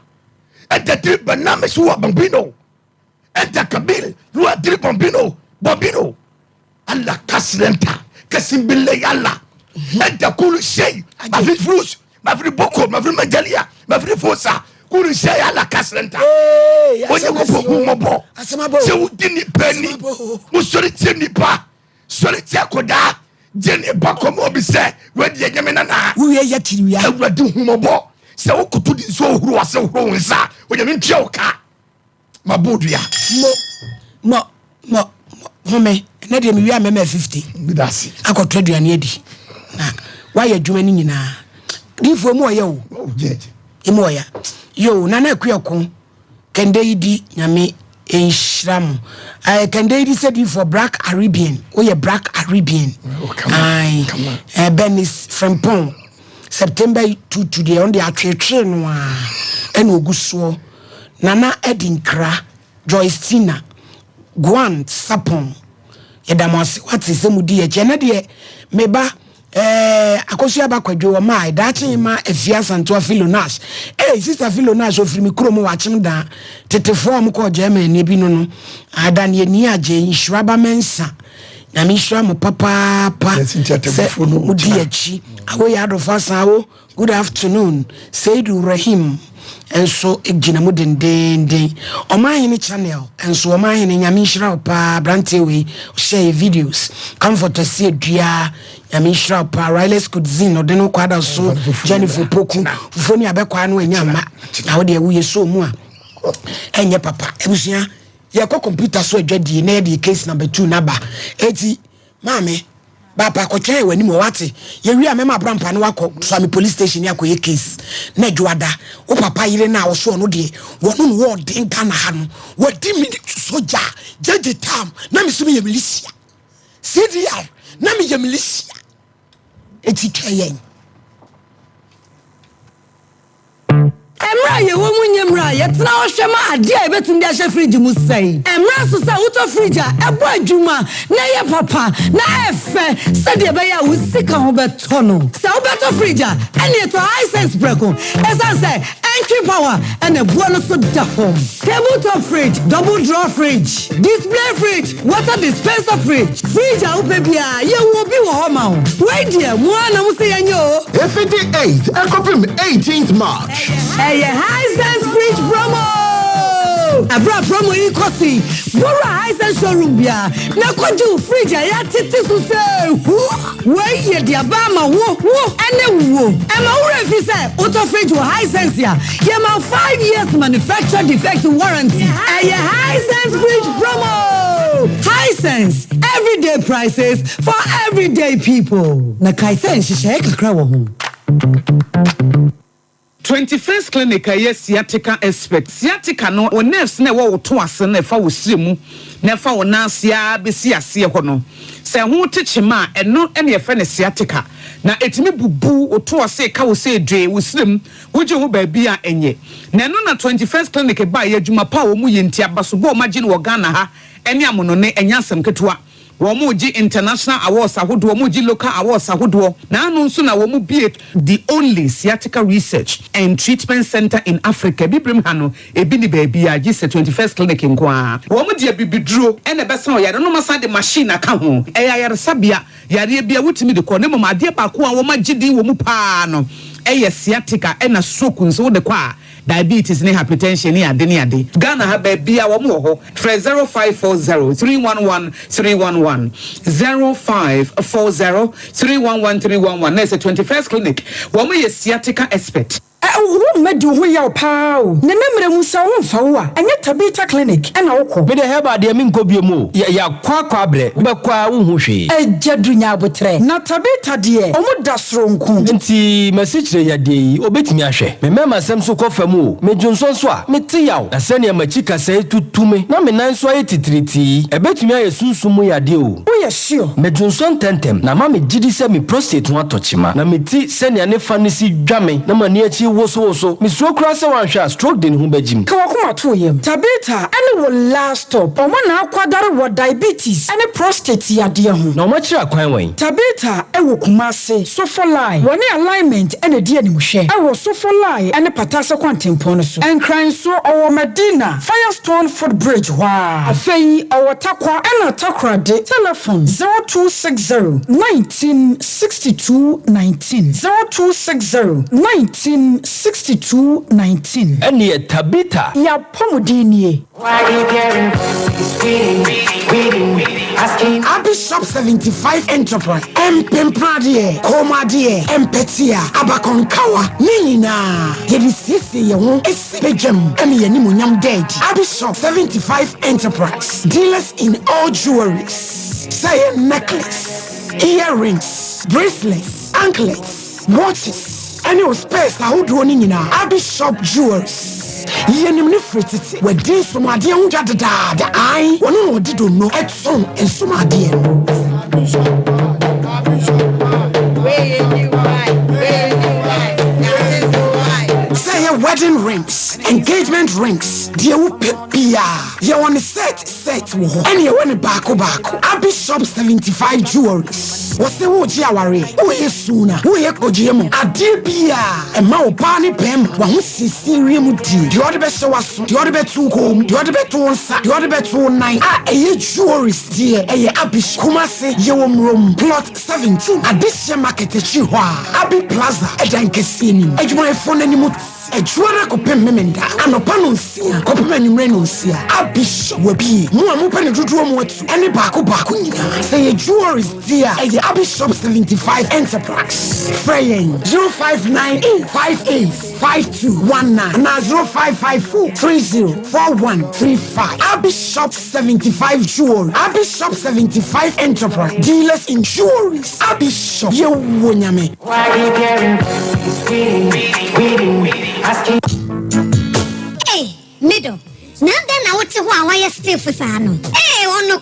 edati baname suwa bambino enta kabil ruwa diri bambino ala kasnenta kasimbela yalla enta kulu shay mafri flus mafri boko mafri majalia mafri fosa kulu shay ala kasnenta onye ko mobo se udini peni musori tieni pa sori tia koda jeni bakomo obi se wedi enyame na uye ya tiriya awradi humobo se wokutu di so huru ase huru nsa onyame ntwa oka mabodua mo home na de mi wi amema 50 bidasi akotwa duane adi na waya adwuma ni nyina difo mu oya o jeje imo oya yo na na akuako kende idi nyame enshram kende idi said for black Arabian oye black Arabian Benis Frempong September 2 today on the atwetwe no a ena oguso nana edinkra Joycina Guan Sapon yedamase wati semudi ye na de meba akosu abakwadwo o mai dachi ma afia santo Philonash sister Philonash ofiri mi kromo wachim da tete form ko Germany bi no adan ye ni age insuraba mensa na mi shwa mo papa mudi achi awo ya do fasawo good afternoon Seidu Rahim enso egina mu dendenden omahini channel enso omahini nyame hira pa brantewe share videos comfort see adua nyame hira pa wireless cuisine ode no kwada so Jennifer Poku fufoni abekwa no anyama na wo de wuye so mu a enye papa ebusia ye ko computer so adwadie na de case number 2 naba eti mame Baba koche wani mo wate ye wi amema brampa ne wako so me police station ya koye case na dwada o papa yire na wo so no de wono no wo den Ghana ha no wadi mi soja jeje tam na me so me militia CDR na me militia etikayen Emra ye wo munyemra ye tena wo hwema ade a betum dia hwe fridge mu sei emra so sa wuto fridge a ebo adwuma na ye papa na efe se de be ya wo sika ho beto no se wo beto fridge a ene to high sense breko esan say entry power and ebo no so da home table fridge double drawer fridge display fridge water dispenser fridge a wo pe bia ye wo bi wo ho ma ho wait there mo na mo se yanyo 58 and 18th March. Hisense fridge promo. Abra promo ikosi. Bora Hisense showroom bia. Na kwaju fridge ya titi so say. Where ye dia ba ma wo ene wo. E ma wure fi say auto fridge wo Hisense ya. Ye ma 5 years manufacturer defect warranty. Hisense fridge promo. Hisense everyday prices for everyday people. Na Hisense she kakra wo ho. 21st clinic aye sciatica expert sciatica no o nerves na wo to ase na fa wo siremu na fa wo nansia besi ase ho no se ho techema eno ene ye fa ne sciatica na etimi bubu o to ase ka wo se dwe wo sirem wo je ho ba bia enye na eno na 21st clinic ba ye adwuma pa wo mu ye ntia baso bo magine wo Ghana ha ene amono ne enyasem ketewa Womuji international awards ahodo womuji local awards ahodo na anu nso na womu be the only sciatica research and treatment center in Africa bibrim hano ebi ni baby a gise 21st clinic nkoa womu de bibiduro ene besa o yare no masa de machine aka ho yare sabia yare bia wutimi de ko ne mama de ba ko a wo magidi womu pa no sciatica ena stroke nso de kwa diabetes ni hypertension ni ade Ghana ha ba bia wo mo ho 0540 311 311 0540 311 311 na 21st clinic wo mo sciatica expert wo medi ho ya pao ne nemre mu sa wo mfa wo a enye tabita clinic na wokọ me de Herbal de mi nkobie mu ya kwa bre be kwa wo hu hwe ejadunya abotre na tabita de omo da soronku nti masichire ya de yi obetimi ahwe me mema sem so kofa mu me dwonso so a me ti yaw na se ne machika sai tutume na me nan so ayetitriti ebetimi aye sunsumu ya de o wo ya sure me dwonso tentem na ma me gidi se me prostate ho atochima na me ti se ne ne fa ne si dwame na mani achi woso mi so kura se wan hwa stroke den hu bajim ka wakoma to yem tabita ene wo last stop omo na akwadare wo diabetes ene prostate ya de ho na omo kira kwan wan tabita e wo kumase sofolai woni alignment ene de ani muhwe e wo sofolai ene patase kwantempon no so enkran so owo Medina Firestone footbridge wa afei owo takwa ene takra de telephone 0260 1962 19 0260 1962-19. Eni tabita. Ya pomudini. Why you caring for Bishop 75 Enterprise. Empempradie, Comadie, Empetia, Abaconkawa, Nina. Yedisisi yawon espejem. Emi yenimunyam dead. Bishop 75 Enterprise. Dealers in all jewelries. Say necklace, earrings, bracelets, anklets, watches. Any space how do you know? Bishop Jewels. Yenim ni frititi. We din somadi unja da. I wonu no know. Etson and somadi. Say your wedding rings, engagement rings. Dear Pia. You want to set. And you want to bako. Bishop 75 Jewels. What's the Woji Awari? Who is sooner? Who is Kojimo? Adibia. And Maupani Pem. One Sicilian tea. The other best was the other bet to home. The other bet to one side. The other bet to one night. A jewelries dear. A Abish Kumase Yom Room. Plot 17. Adisha Market Chihuahua. Abi Plaza. A Dankesini. A my phone anymore. A juara kopem memenda anopano nsia kopem animre no nsia abish wabi mu amupa ne dodo mu atu ene baako nyina say a jewelry dear e Bishop 75 Enterprise. Praying 0598585219 na 0554304135. Bishop 75 Jewelry. Bishop 75 Enterprise. Dealers in jewelries. Bishop Yewonyame. Hey, middle. Nanda what you want, why you still for Sano? Eh, no,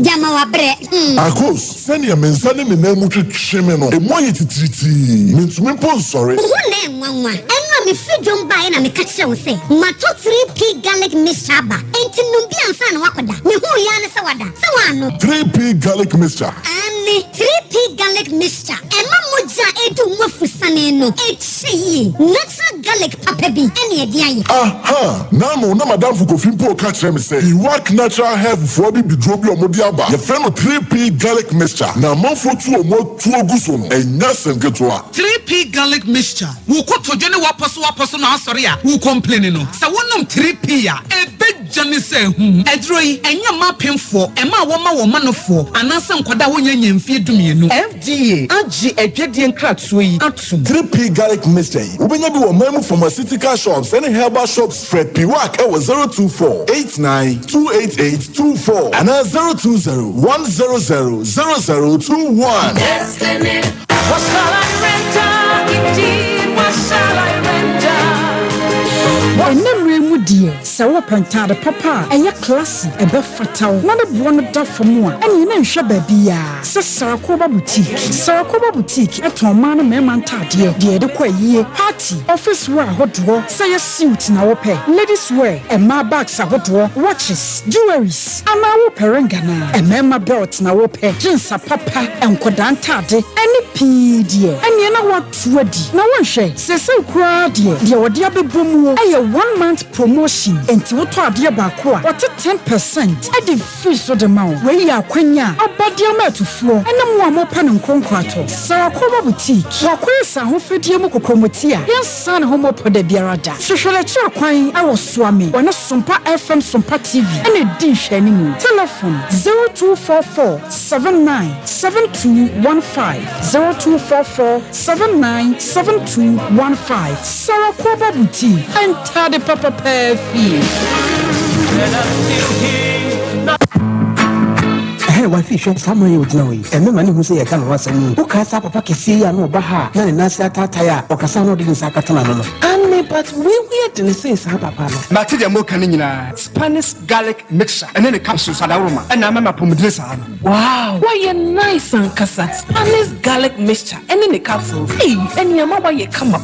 Jama wa bre. Akos, send your men, send me name to Chimeno, a moye to treaty. Means me, sorry. Who name one? And me free don't buy and me catch you say. Mato 3P garlic mixture. Ain't no be and fan wakoda. Me who yana sawada. Sawano. 3P garlic mixture. And 3P garlic mixture. And mamuja edu mofusane no. It's natural garlic papebi. Any idea? Aha. Namo na madam Fukofimpo catch me say. You work natural hair for be drobi or modiaba. Your friend of 3P garlic mixture. Na man for 2 or more 2 guson. And nasen get to 3P garlic mixture. Who could to Jenny wapasu na sorry who complain no. Sa wonum 3P ya. E big Johnny say edroi enya mapem for ema woman for anasa nkwada wonya nyemfie dumie no. FDA agi edwedie nkratso yi atum 3P garlic mixture. Ubenya bi wo mamu pharmaceutical shops and herbal shops Fred Piwak e 02489288824 and 02010000021. Destiny. What shall I render? Indeed, what shall I render? Sawa pantade papa eye class ebe fatal na de bo no da famo a ene na nhwe ba bia se Sarakoba boutique eton ma no mema ntade de de kwa yie party office wear hodo say suit na wo pe ladies wear e ma bags hodo watches jewelries ama wo perengana e mema belt na wo pe jeans papa enkoda ntade ene pidie ene na what wadi na wo hwe se kura de wo de abebomu eye 1 month promotion enti wo to ade ba ko a what 10% e de free so de ma we ya kwanya abade ma tufuo ene mo amopa ne nkonkwa to Sarakoba boutique wakwesa ho fedie mu kokomotia yensa ne ho mopo da biara da hwehwele chi akwan awo soame wona Sompa FM Sompa TV ene di hwani mu telephone 0244797215 0244797215 Sarakoba boutique enter the papa perfect. Hey, what fish somewhere you know? And the man who say I can't was any. Who can papa kisi ya no baha? Na nasa tataya or kasano didn't sakatana no. But we to say papa. Matija mo kanina Spanish garlic mixture and then the capsules at aroma and I'm a pomodressa. Wow, why you nice and kasa Spanish garlic mixture and then the capsules. Hey, and your mama ye come up.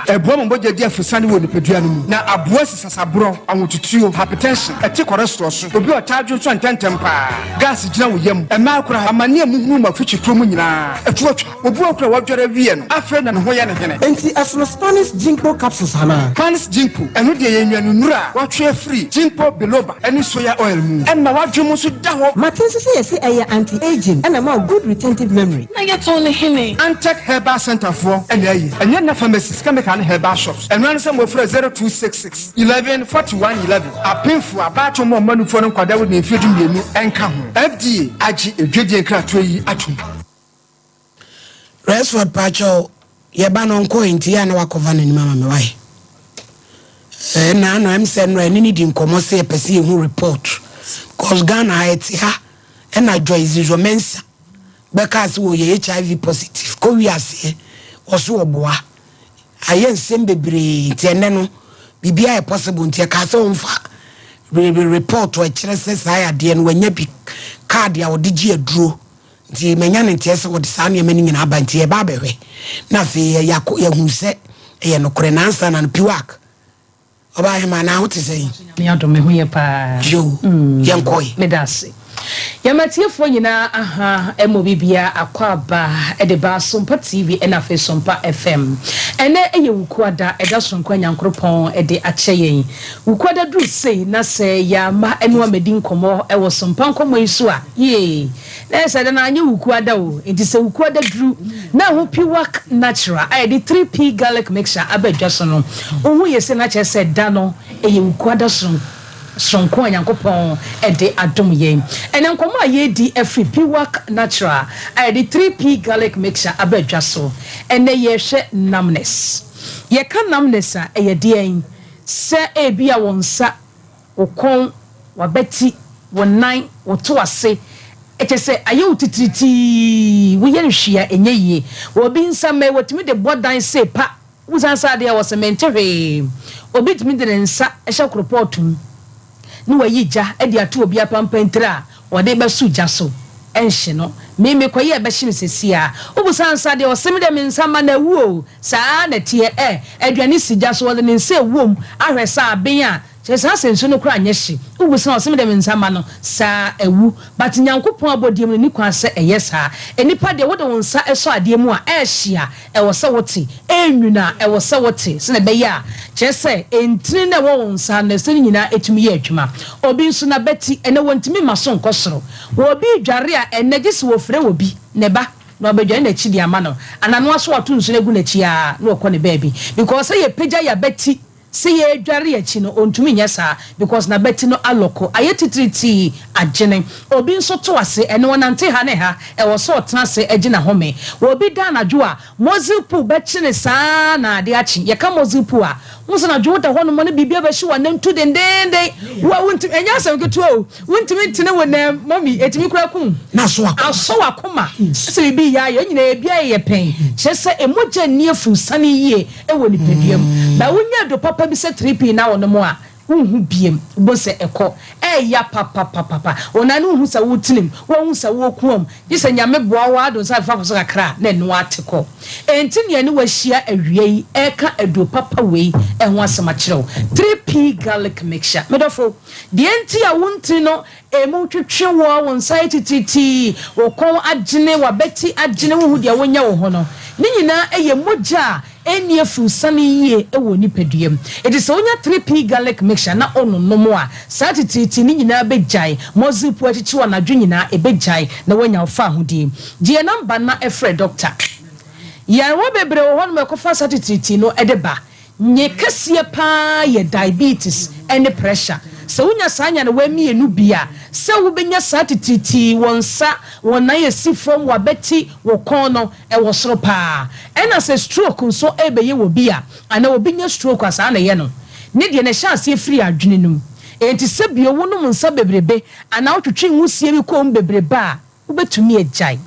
A woman boy dear for Sunday would be pedianum. Now a voice as a bro, I want to chew hypertension, a tick or restaurant, to be a charge of 10 temper. Gas is now yam, a macra, a mania mum of future frumina, a torch, or broke a water avian, a friend and Hoyan. And see as Spanish jinko capsules, Hana. Spanish jinko, and with the Nura, watch free, jinko below, any soya oil, and my wife Jumusu Daho. Martin says, I anti-aging and a more good retentive memory. I get only him. Antec Herbal Center for and then pharmacies can make herbal shops and run somewhere for 0266 11 41 11. A pin for a batch more money for them because they would need feeding you and come. FDA, AG, a gradient cratry atum. Resford Pacho, Yabanonco in Tiana Wakovan in Mamma Way. Now I'm saying I need him come say a person who report. Cause Ghana ha and I joy is your mensa. Because we HIV positive. Ko we ase oso oboa. Ayen sembe bre tieneno bibia e possible ntia ka so mfa report to a chese sai ade no wanya bi card ya odigi aduro nti menya ne ntia se wodi sa ne mani nyina aba ntia ba behwe na fe ya hu se e no kore na ansa na piwak oba hema na ho te sei me adome hu ye pa yo yankoi medase Yamatiefo nyina aha emobibia akwaba edeba Sompa TV and afa Sompa FM ene eye wukwada eda sonko nyankropon ede acheyen wukwada dru sei na se ya ma enu amedi nkomo ewo Sompa Nkomo isu a ye na se na anye wukwada o enti se wukwada dru na ho piwak natural I the 3P garlic mixture abadwa so no ohu ye se na che se da no eye wukwada so sonko nyankopon de adom yen ene nkomo ayedi afri piwak natural ayedi 3p garlic mixture abadwa so ene ye hwe namness ye ka namness a eyedien se ebia wonsa okon wabeti wonan woto ase etese ayewu titiriti wo ye hwia enye yie wo bi nsame wotimi de bodan se pa uzansa de wo sementere obi timi de nsa ehye kropotum no wayija e de ato obi apampantra wo de be suja so enhye no me koye be hye sesia obusansa de wo semi de mensama na wuo saa na tie aduane sija so wo de nsa wom ahwesa aben a chesa senso no kura anyehye ubusan osem de mensama no saa ewu but nyankopon abodiem ni kwa se eyesa enipa de wode wonsa eso ade mu a ehia ewo se wote enwuna ewo se wote se na be ya chese entini na wo wonsa na se nyina etumi ye adwuma obi nso na beti ene wontimi maso nkosoro wo bi dware a enegisi wo frɛ wo bi ne ba no obedwa na chi di ama no anano aso wato nso na gu na chi a na okɔ ne baabi because ye pagya ya beti se ye dware achi no ontumi nyesa because na beti no aloko ayetitriti agene obi nso to ase ene wonante ha ne ha e wo so otena se agina home obi da na dwo a mozipu bechi ne saa na ade achi ye ka mozipu a muso na dwo da hono mo ne bibia be hye wa nantu dendende wa wonti enya asem ketu o wontimi tene wona mami etimi kura kum na so akoma se bi ya ye nyina ebia ye pen kyese emoja nie fu sane yie e wo ni peduam ba wonya do papa bi se 3p na wono mo a unhu biem bo se eko ya papa ona no hu sa wotinim wo hu sa wo kuom dise nyame boa wa do sa fa so kakra na eno ateko enti ne ne wahia awie eka ado papa wei ho asema kirew 3p garlic mixture medofo de enti a wonti no emu twetwe wo wonsa tititi wo kon agene wa beti agene wo hu de wonya wo ho no ni nyina eye moja eni afu sane yie ewo nipaduam edi so onya 3p garlic mixture na ono nomo a satititi ni nyina bejai mozipu achichi wa na dwunyina ebejai na wanya ofa hodi die number na efre doctor ya wo bebre wo hono mekofa satititi no edeba nye kase pa ye diabetes and pressure so unya sanya na wami enu bia se wo benya satititi wonsa wona ye sifom wa beti wo kono e wo soro pa ena se stroke nso ebeye wo bia ana wo benya stroke asa na ye no ne de na chance free adwene num enti se bia wo no nsa bebrebe ana wotwetwe nwusie bi kom bebrebe a wo betumi agyan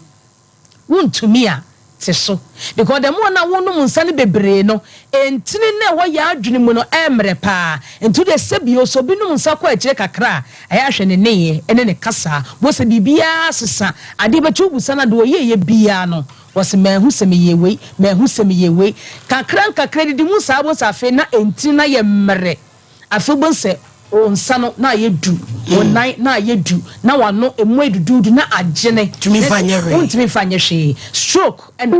wontumi a so because the more na wonu munsane bebre no entini na wo ya adwene mu no emre pa enti de sebio so bi no munsa kwa akire kakra aya hwe ne neye ene ne kasa bo se bibia sesa ade betu busa na do ye bia no wose mahu se meyewei kakra didi musa bo sa fe na enti na ye mre afi bo se onsano na yedu wonai na yedu na wano emu edudu na agene tumi fanye hwe stroke and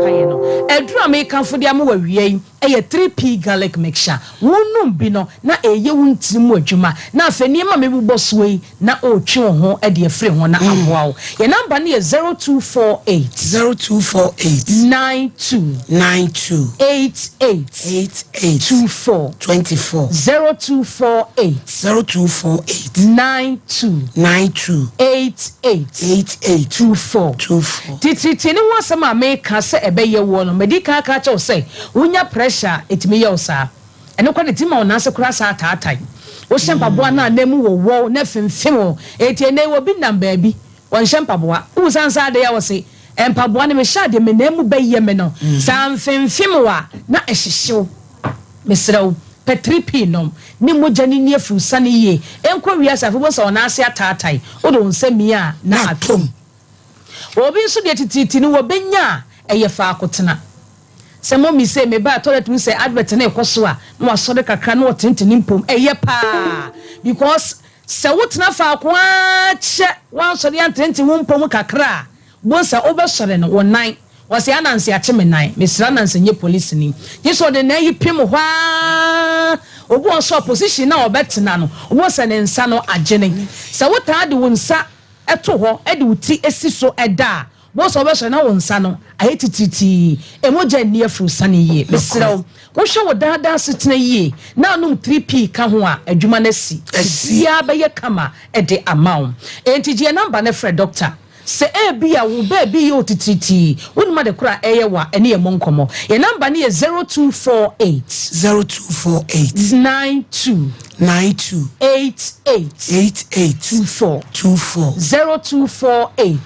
kaye no edura me kanfo de am wa wiei eye 3p garlic mixture wonum bi no na eye wuntimu adwuma na afani ma me bubo soyi na otwe ho e de afre ho na aboa wo ye number na 0248 92 88 24 0248 92 88 24 titi ni wasama me ka se ebeye wo no medical ka cha say wonya pressure etimi ye osa eno kwa de tima ona se kura sa taatai wo shempa boa na nemu wo na femfem eti ene wo bi namba bi won shempa boa wo sansa de ya wo se empa boa ne me sha de me nemu beye me no san femfem wa na ehyehyew mesrew P3P nom ni mojani ni afu sane ye enkwa wiasa fo bo so na ase ataatai odo nsami a na atom obi nso de tititi ni wo benya eye fa akotena se mo mi se me ba toilet mi se advert na ekoso a na wasode kakra na otenteni mpom eye pa because se wotena fa akwa che wan so de antenti wo mpom kakra bo sa obesore no wonan wasi anansi achemenai mesra nansi nye police ni yeso de na yipim hwa obu onso opposition na obetena no obu se ne nsa no agene se wota de wonsa eto ho e de uti esiso eda boss obeso na won sa no aye tititi emoja ni afru sane ye mesrew wo hwe wo dada setena ye na anum 3p ka ho a adwuma na si sia be ye kama e de amaw enti je number na frɛ doctor se bia wo baby yo tititi wonuma de kura eye wa ene ye monkomo ye number ne ye 0248 92 88 24 0248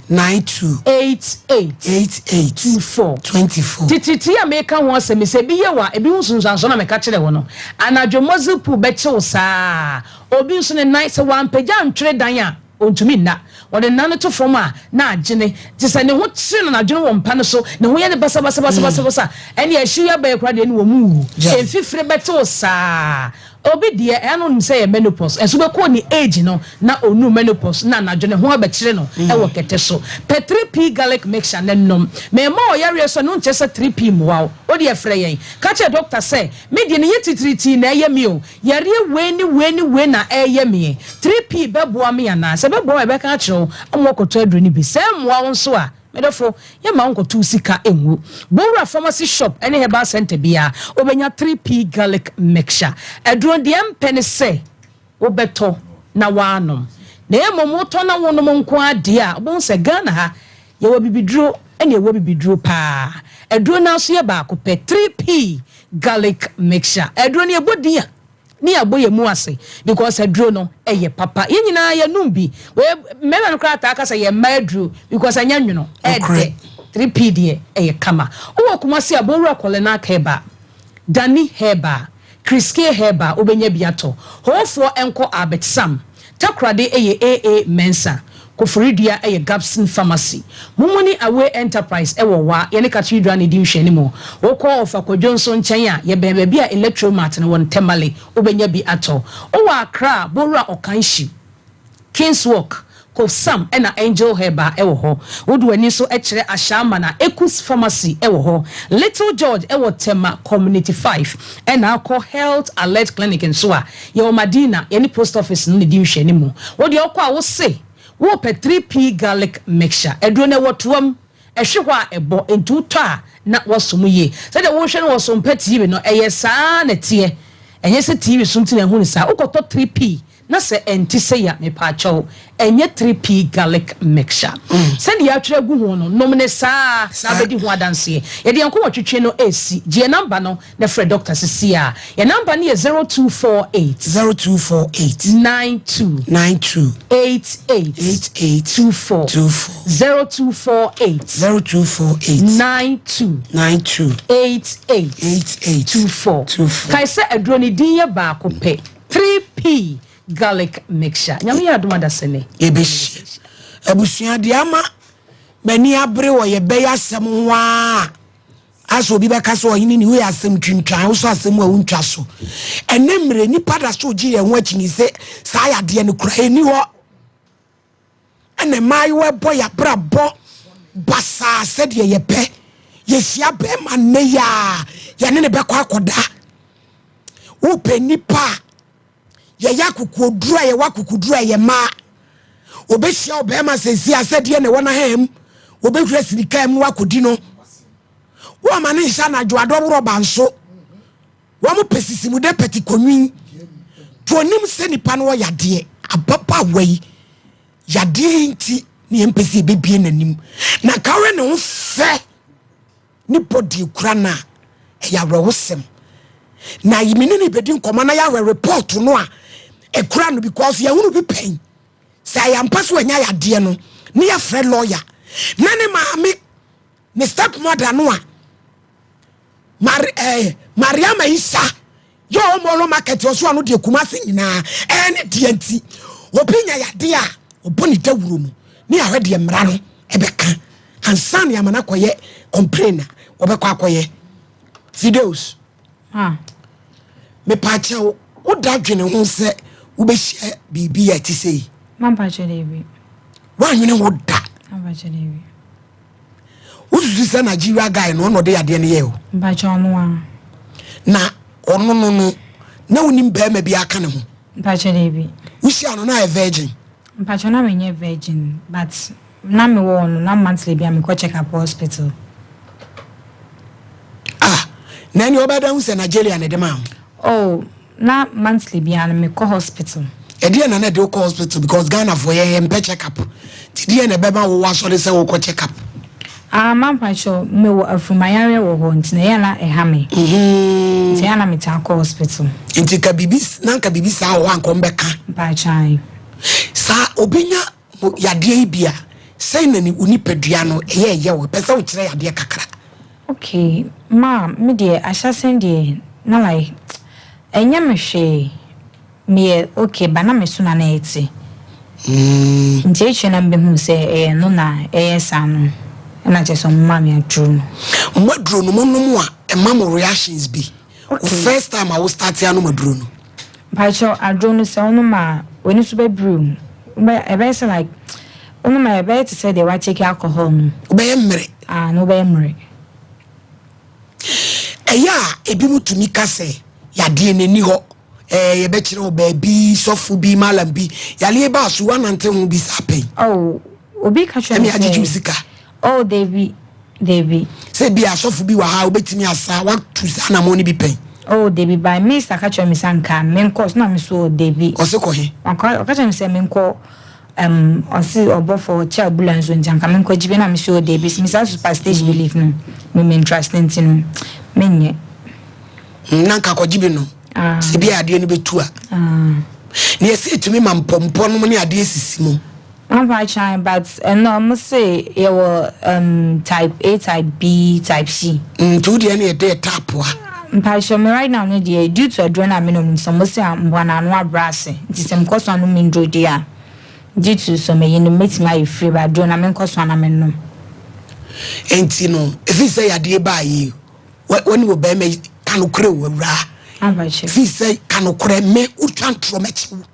92 88 24 tititi ya meka ho asemi se bi ye wa ebi hunsunsanso na meka kire wo no anadwo mozipu be chew saa obi nso ne night se wan pagya ntwere dan a ontumi nna wode nane to from a na agene ti se ne ho tire na adwene wo mpa no so ne ho ye ne basa ene ya hyu ya ba ekra de ne wo mu enfifire beto saa obi de eno nse ye menopause enso be ko ni age no na onu menopause na adwene ho abekire no e wo kete so pe 3p garlic mixture ne nom me ma o yare so no nche se 3p moa o de efre yen ka che doctor say me de ne yetitriti na eye mi o yare we ni na eye mi 3p beboa me ana se beboa be ka kire amokoto adru ni bi se moa won so a medofo ye ma onko tu sika enwu Bora pharmacy shop any Herbal center bia obenya 3p garlic mixture adro de empene se obeto na wanom na emomoto na wonom nko ade a bon se Ghana ha ye wo bibidro ene ye wo bibidro pa adro na so ye ba ko pe 3p garlic mixture adro ne ebodia ni aboye mu ase because adro no eye papa ye nyina ye numbi we mema no krata aka say ye madru because anya nwuno ede 3p de eye kama wo kuma se aboru akole na Herbal Dani Herbal Kriske Herbal obenya biato hofo enko abetsam takrade eye AA Mensa Koforidua eye Gabson Pharmacy Mumuni Away Enterprise ewo wa ye ne cathedral ne di hwani mo wo call of Akodwonso nchen a ye bebe bia electromat ne won temale obenya bi ato o wa Accra Bora Okanshi Kingswalk Kosam ena Angel Herbal ewo ho wodu ani so ekire Ashama na Ekus Pharmacy ewo ho Little George ewo Tema Community 5 ena ko Health Alert Clinic nso a ye o Madina ye ni post office ne di hwani mo wo de okwa wo se wo pe 3p garlic mixture edro ne wotuam ehwehwa ebo entu to a na wosom ye se de wo hwe no wosom pe TV no eye saa na tie enye se TV sumti na hu ni saa ukoto 3p na se enti se ya me pa chawo enye 3p garlic mixture se de ya twere gu ho no nom ne saa na bedi ho adanse ye de enko wotwetwe no AC je number no na frɛ doctor Cecilia ye number ne 0248 92 88 24 0248 92 88 24 kai se adro ne din ye ba ko pe 3p garlic mixture nyame ya adoma da sene ebeshi abusua de ama bani abre wo ye be yasem wa aso bi be kaso yin ni we asem twintwan wo so asem wa untwa so enemre ni pada so gi ye ho akini se sa ya de ne kura eni ho ene mai we boy abra bo basa se de ye pe ye sia be ma ne ya ye ne be kwa akoda wo pe nipa ye yakuku dura ye wakuku dura ye ma obehia obema sesi asede ne wona hem obehura sirika mu wakodi no wo ma ne hia na dwo adobro banso wo mo pesisi mu de peti konwin to onim se nipa no yade ababa wai yade nti ne empesi bebie nanim na kawe ne ho fe ni podi kura na ya wrewosem na yimini ne bedi nkoma na ya report no a ekura no because ya hunu bi pain say am paso anya ya de no ne ya frɛ lawyer na ne maami ne step mother no a Mariama Isa yo mo lo market oso anu de kumase nyina ne de anti opinya ya de a oboni dawuro mu ne ya hwe de mra no ebeka ansan ya mana koye complainer obekwa koye videos me pache wo da dwene ho se wo be hia bibi ya ti sei man pache debi wa nwene wo da man pache debi wo su se Nigeria guy no no de ya de ne ye o pache ono na ono no na woni mba ma bi aka ne ho pache debi wo hia no na a virgin Mpachona menye virgin, but na me won na monthly bia me ko check up hospital. Nani obada hu se Nigeria ne dem Oh, na monthly bia me ko hospital. E dia na de ko hospital because Ghana for ye mpe check up. Ti dia na beba wo wasori se wo ko check up. Mampacho me wo afumayare wo ho ntine ya na e ha me. Ti ya na me ta ko hospital. Inti ka bibis na ka bibis a wo anko mbeka. Mpachai. Sa obinya yade bia sei na ni unipadua no ye wo pesa wo kire yade kakra. Okay, ma me de ashasen de na like enya me hwe me okay bana me suna na eti. Nti eche na mbe hu se no na sanu. Na je so mama me adru. Madru no mono a emam reactions bi. First time I was start ya no madru no. Pacho adru no se ono ma oni so be brew. But e say like ono ma e be to say they wa take alcohol no. Be emre. No be emre. Eya ebi mutumi ka se yade nani ho ye be kire obabi sofu bi malam bi yale ba so wanante ho bi sapen. Oh obi ka twa me agiju sika. Oh David say bi asofu bi wa ha obetimi asa wa tu sana mo ni bi pen. Oh David by Mr. Ka twa me sanka men course na me so David o se ko he ka twa me se men ko osi obofo cha ambulance njanka men ko jibe na me so David me sa superstage belief no me interest no menye nanka ko jibe no se bi ade ni betu a ne ese etumi mampompo no ne ade esisi mo I'm trying, but no, I must say it was type A, type B, type C. To the any day tap wa. Right now, due to adrenaline, some must say I'm one and one brass. It is some cost on me dear. Due to some makes my free by adrenaline cost on a minimum. Ain't you know, if you say a dear by you, when you obey me, can crew ra. If you say can create me, who can't traumat you.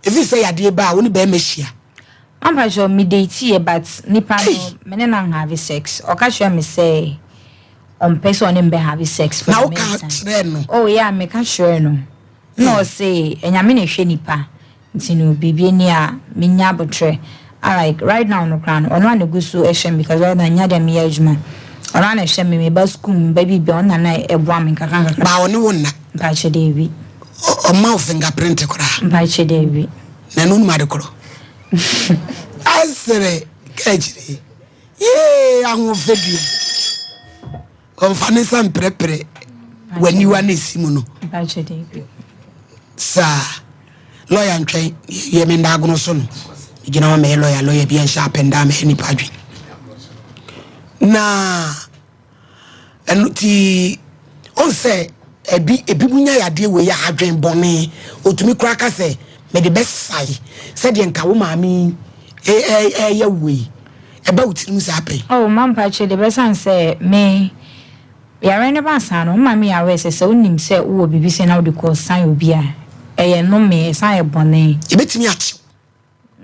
If you say a dear by, only be me share. I'm sure me date but nipa no men na have sex. O ka sure me say on person in be have sex for now can no. Oh yeah, me ka sure no. No say enyame na hwe nipa. Nti no bibie ni a me nya botre. I like right now no kran. Ono na gusu ehwe because right now nya dem ya adwuma. Ono na hwe me ba school baby be on na eboa me kaka. Ba oni wonna. Ba che David. O ma fingerprint kora. Ba che David. Na no ma de koro. Asere kajire ye anwo fedu konfanisa mprepre wani wane simu no baje David sa lawyer ntwen ye me ndagono so no gina ma me lawyer bi en sharp and am any padwi na enuti on say ebi munya yade we ya adwen bone otumi kura ka say me the best side said nka wo maami ya we eba utirim sa apen. Oh mampa che the best say me ya rene ba san no maami ya we say unim say wo bibi say na wo de ko san obi a no me san e bone ebetimi achi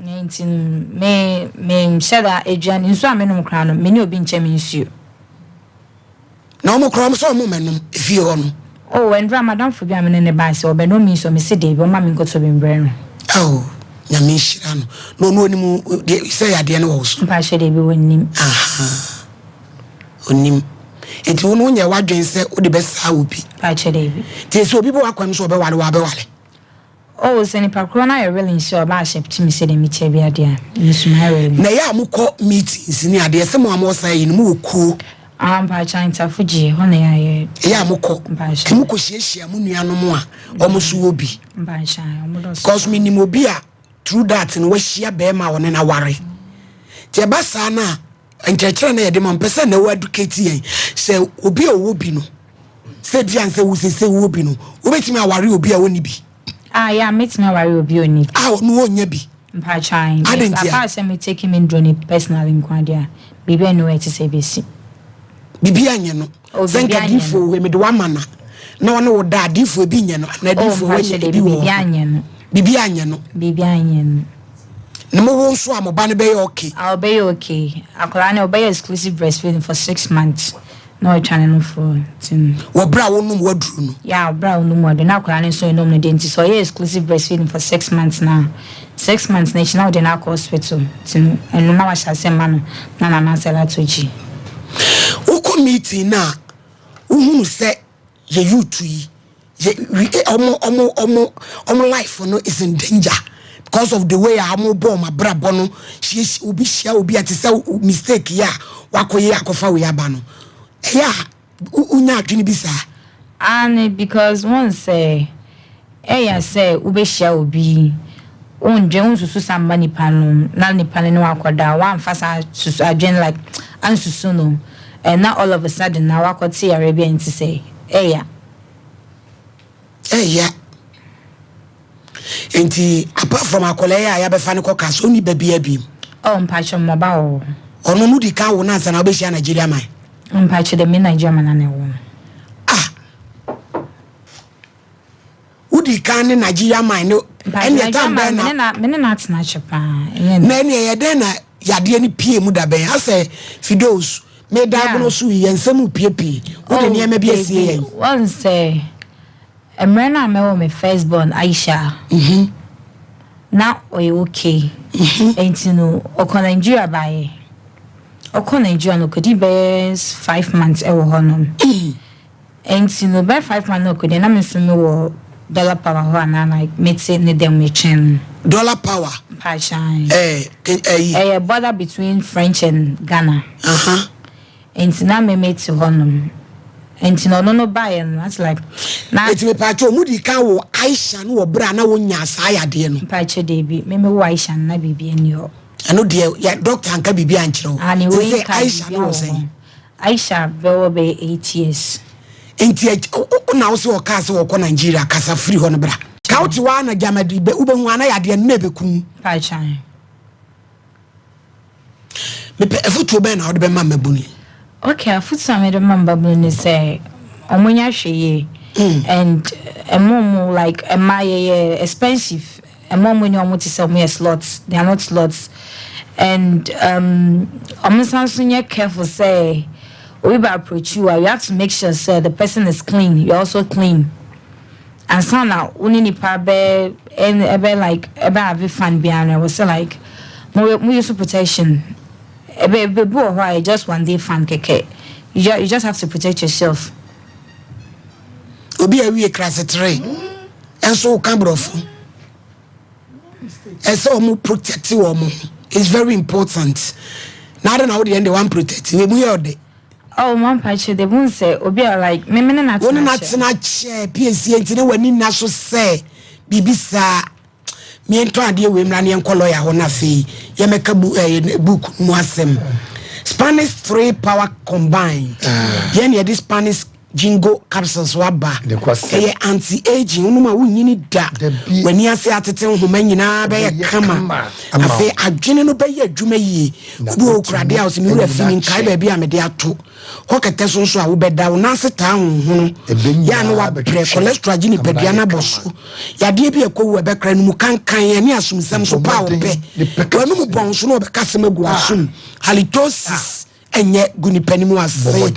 19 me shada ejuan nso amenum kra no me ni obi nche me nsuo na omo kra mo so mo menum efie ho no. Oh, when Ramadan for be amene ne ba se obe no mi so me se dey be o ma me nkoto be mbrɛ no. Oh, nyame hira no. No ni mu say ade ne wo so. Ba hye dey be wonim. Aha. Onim. Enti wo no nya wadwen se wo de be sa obi. Ba hye dey be. Ti se obi bo akwam so obe wale wa be wale. Oh, se ni pakro na really sure ba hye pti me se dey me che bi ade a. Nsuma really. Na ya amukọ meetings ni ade se mo amosa yi no mu ku. Ba chanta fuji hone ya mukọ kimuko hiehyia mu nuano mu a omuso obi ba hia omudo cause minimum obi a through that no wahia be ma woni na ware tie ba sa na nkyekere na yede mo mpese na wa educate yen se obi a wo bi no se dia nse wo se wo bi no obetimi aware obi a woni bi ya metimi aware obi oni no onya bi ba chan papa se me take him in drone personal inquiry bibi no eti se besi bibi anye no zenka difo we me de wa mana na wona wo da difo bi nye no na difo we nye bibi anye no bibi anye no na mo won so amoba ne be okay I'll be okay akola na obey exclusive breastfeeding for 6 months no channel for tin wo bra wonum waduru no ya bra wonum wadu na akola ne so enum no denti so exclusive breastfeeding for 6 months now 6 months national de na hospital tinu enu na wa shase ma no na sela toji uko meeting na uhunu se ye youth yi omo life no is in danger because of the way amo bo ma brabo no obi shia obi atisa mistake ya wakoye akofa we aba no ya unya adwene bi sa and because one say say ube shia obi unje unsusu samba nipa no na nipa no akoda one fasa susu adwene like ansusu no and now all of a sudden now wakoti Arabian to say yeah enti apart from akolaya ya be fa ne koka so ni babia bi mpacho moba o ono mu di ka wo na ansa na obehia Nigeria man mpacho de me Nigeria man na wo udi ka ne Nigeria man no ene tamba na me na atena chepa na ene ye den na yade ni pie mu da ben ase fidos me diagnose su yensemu pie wo de ne ma bi asie yen one say Emrena me my firstborn Aisha. Now we okay. Ain't you know oko Nigeria by. Oko Nigeria no could be 5 months e wo hono. Ain't you know by 5 months no could na me so me wo dollar power ho na like me say ne dem me chen. Dollar power. Passion. Border between French and Ghana. Ain't na me mate to hono. And no buy and that's like now it's me pacho mudi kan wo Aisha no wo bra na wo nya saya de no pacho de bi me wo Aisha na bibi enyo ano de ya doctor anka bibi anchiro ani we Aisha no say Aisha be 8 years enti na wo so ka se wo ko Nigeria kasa free ho no bra ka wo ti wa na jamadi be ube hu ana ya de na be kum pacho me pe efutu be na wo de be ma mabuni. Okay, I put some of the member say, Omonya sheye, and a mom like a my expensive, a mom when you want to sell me slots, they are not slots, and I'm careful say, we approach you have to make sure say the person is clean, you're also clean, and so now only ni pabe and ebe like ebe have fun behind I was like, more use of protection. Why just one day fan keke. You just have to protect yourself. Obi a we class 3. And so Cambrof. And so mu protect you. It's very important. Now I don't know the end they want protect. We hear de. Oh, mom patch they won't say Obi like me not chair PSC and when in national say Bibisa. Me ento ade we mra ne enko lawyer ho na fe ye meka book mu asem Spanish 3 power combined ye ne this Spanish jingo capsules waba e anti aging unu ma wunyini da wani ase atete nhoma nyina be ye kama afi adwene no be ye adwuma yi obi okurade house mi wura fi nkai ba bia me de ato hokete so so a wo beda wo na seta honhunu ya no wa bre cholesterol gini pedia na boso ya de bi ekowu e be kra no mu kankan ya ni asumsam so pa wo be wanu mu bon so no be kasem agu asum halitosis enye guni panimu ase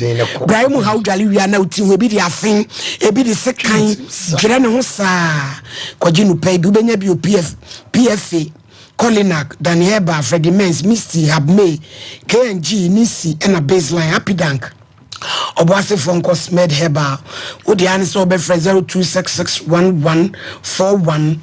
Brahim how dwale wi na uti we bi di afin e bi di sekan dwere ne ho saa kwaji nu pa bi benya bi PFA Colinac, Herbal, Freddie Men's, Misty, Habme, KNG, Nisi, and a baseline, Happy Dank. Obuasi phone call Med Herbal. Would the answer be 0266114111.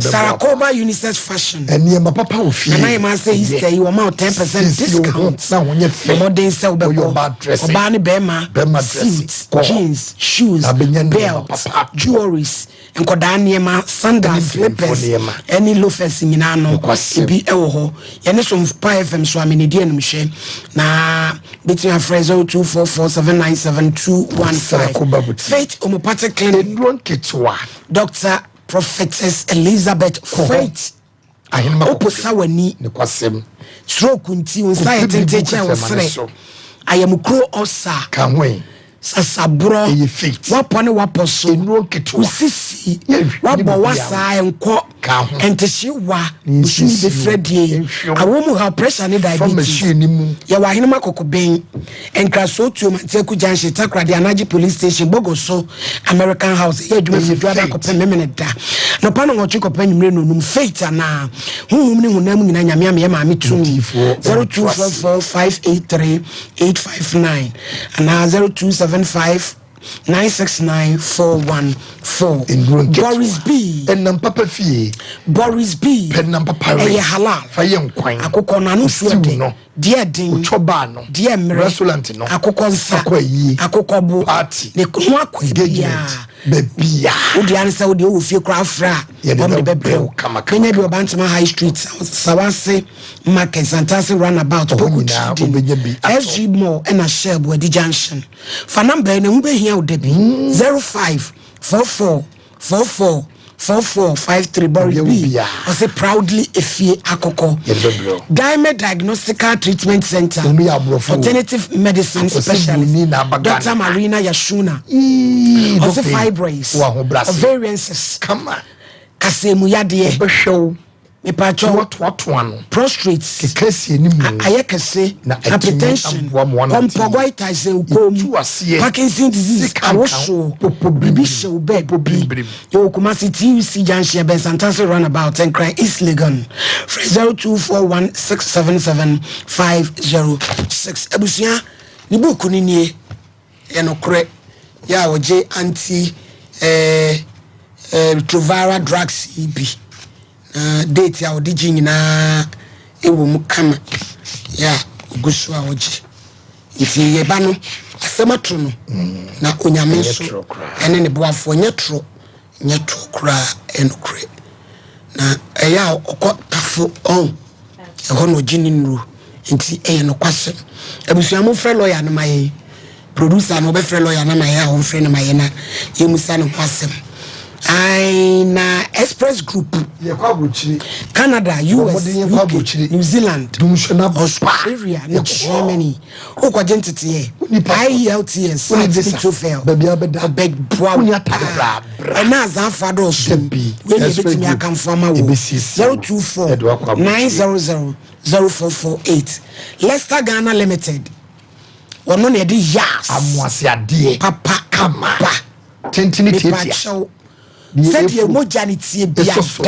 Sarakoba Unisex Fashion. And near my papa will feel. And I must say, you amount 10% discount. Now, when you feel more than sell your bad dress, Barney Bema, suits, jeans, shoes, belts, jewelries, and Kodaniema, sandals, slippers, any loafers in Nano, be Eho, Yanisum FM Swami Dian Michel. Now, between our friends 0244797215. Faith Homeopathic Clinic, Dr. Prophetess Elizabeth Faith. Oposawani, stroke unti unsaye teacher was I am crow osa. Sasabro, wapone waposo, usisi. nti wabɔ wasa nkɔ ɛntɛhye wa nsu bɛfrɛ die awɔ mu ha pressure ne diabetes yɛwɔ ahenema kɔkɔbɛn nkraso tuo mantiaku junction takrade anagye police station bogoso American house yɛ adwuma fidu ada kɔpɛ memene da no pa no ɔtwe kɔpɛ nyimre no num faith ana honhom ne honam nyina nyame am yɛ maame tum 0244583859 ana 0275 969-414 Boris B and Papa Fee Boris B Penam Papa halal Fayam Quine Akoko nanu suade dear ding Chobano dear restaurant no Akoko nsa Akoko bu party ne kunwa kwebia bebia odi ansa odi o fie kra fra bom de bebrel kenya bi obantama high street sawase market santase runabout pokuta SG Mall and a share Body Junction. For number na ube here would be 0544444453 Boris B. I say proudly Efie Akoko. Diamond Diagnostic Treatment Center. Alternative Medicine Specialist. Dr. Marina Yashuna. Also fibroids. Ovarian cysts. Come on. Kasemu yadie. What one? Prostrates. Kekesi ni mu. Ayekese. Hypertension. Pompogoitis ukomu. Parkinson's disease. Awosho. Bibishe ube. Yo kumasi TUC Junction Bensantase Runabout and Cry East Legon. 0241677506. Ebusia. Ni buku ni nie. Yenokre. Ya oje anti retroviral drugs ibi. Date ya odiji nyina ewo mu kama ya ogusu a oji nti ye ba no asematro no na onyame so ene ne boafo nyetro kra enokre na eya okotafo on eho no gini nru nti eye no kwase abusuamu frɛ lawyer na maye producer no be frɛ lawyer na maye a ho frɛ na maye na ye musa no kwasem na Express Group Canada, US, UK, New Zealand, Australia, Germany. Who identity? IELTS, beg and as our father should be. When you come from 024-900-0448. Leicester Ghana Limited. One on the yas. Papa Kama. Tentini. Said you moja ni tie bia da yes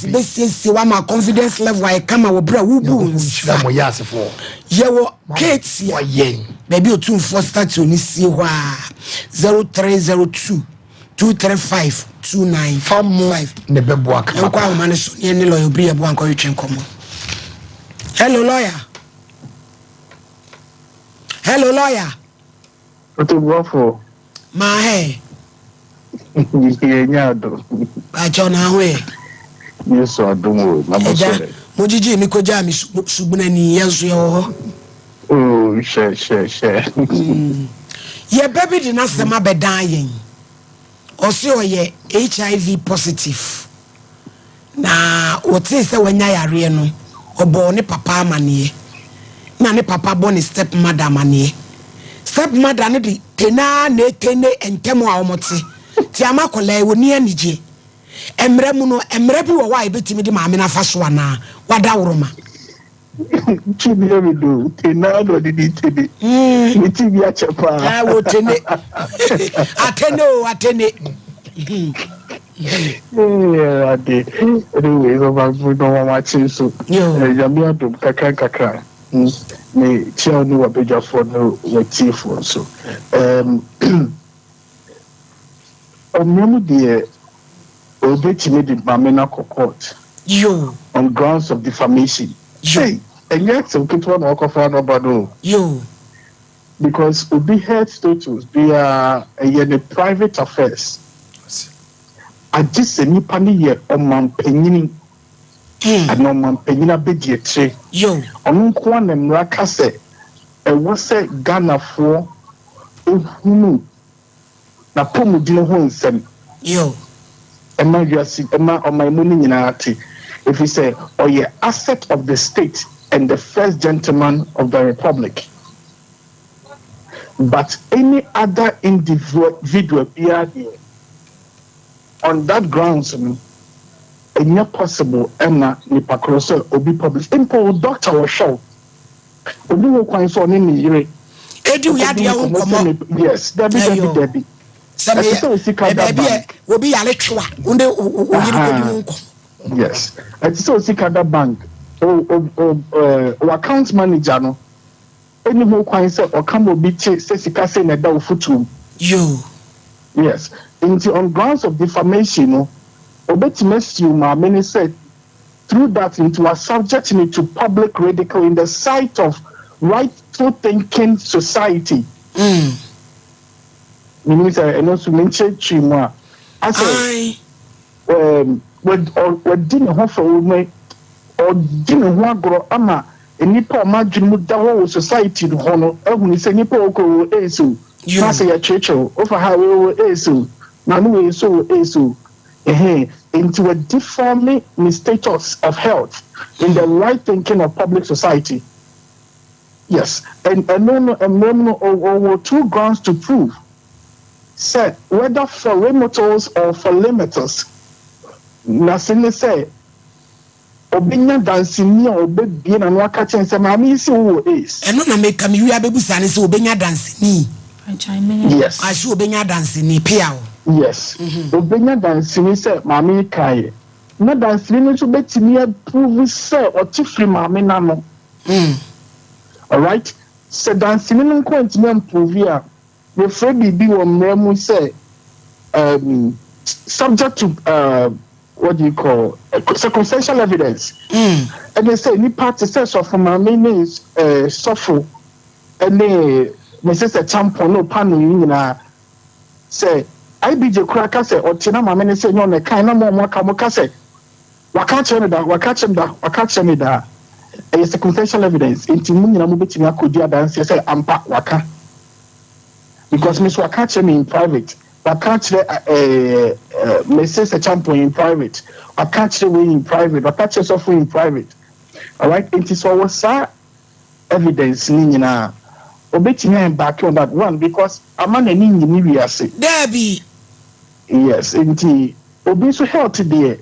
besi wa ma confidence level I come our bra wubu mo yes for ye wo Kate ya baby o 24 start oni si hwa 0302 235-2955 ne bebo aka nkwa ma ne so ne lawyer bri ebo anko yetwen komo hello lawyer Oto bofo ma he Nyado. Achona we. Yes, I don't know. Mojiji mi koja mi subuna ni yeso yo. Oh, share. Ye baby di na sema bedan yen. Osi oye HIV positive. Na wote se wanya yare no. Obo ne papa amane. Na ne papa bo ne step mother amane. Step mother no di tena ne tene entemo a omote. Ti amakola woni anije emre mu no emre bi wo wa ebetimi di maame na faso ana wada woroma chibi me do tena do di tene tibi a chepa wo tene atene ade anyway so ba no mama chinso jamia do kakra me chia no wa beja for no wa tifo so Omiamu de obetime di mamena court. Yo. On grounds of defamation. Hey, and yet some people no offer no bado. Yo. Because obi head status they are a private affairs. I just nipa ni ye omam penyini. And omam penyina bedie tre. Yo. Onu kwa na mraka se e wo se Ghana fo ehunu na pomu dino ho nsem yo ema yasi ema omaimuni nyina ati if you say oye asset of the state and the first gentleman of the republic but any other individual here on that grounds, it's not possible. Emma, ni pakroso obi publish. Impo doctor or show. Obi wo kwan so ni ni. Edu ya dia wo komo. Yes, Debbie. Obi ya letwa. Unde oyiri ko. Yes. It's so Sikada Bank. Account manager no. Any more kwan say or come obi che say sika say na da ofutu. You. Yes. On grounds of defamation, no. Obetimes you ma many said through that into a subject to public ridicule in the sight of rightful thinking society. Meaning and also mention chima. I say with dinner hoffer woman or dinner one grow ama a nipa imagine with the whole society to honor everyone say nipa oko esu. You say a church over how esu. Nanu so esu. Into a deforming status of health in the right thinking of public society. Yes, and no, two grounds to prove. Said whether for remoters or for limiters. Nasini say, Obinya dancing near Obed being and Wakachi and Samami so is. And no make come you have a busan is Obenya dancing. Yes, I should Obenya dancing piao. Yes. Obenya dancing say Mami Kai. No dancing to bet me prove say or tifri Mami Nano. All right. So dancing in continent prove here. The Freddy be on memu say subject to what do you call circumstantial evidence. And they say any party says of Mami is suffer and they Mrs. Champion no panel say IBJ Kraka say or Tina Mamene say no ne kind of more Kamoka say Wakacha me da a circumstantial evidence in Timuna Mubitina Kudia dance say Ampa Waka because Miss Wakacha me in private, Wakacha Mrs. Champion in private, Wakacha way in private, Wakacha software in private. All right, it is always evidence Nina. Obetime back on that one because a man and in the say Debbie. Yes, indeed. Obi so healthy there.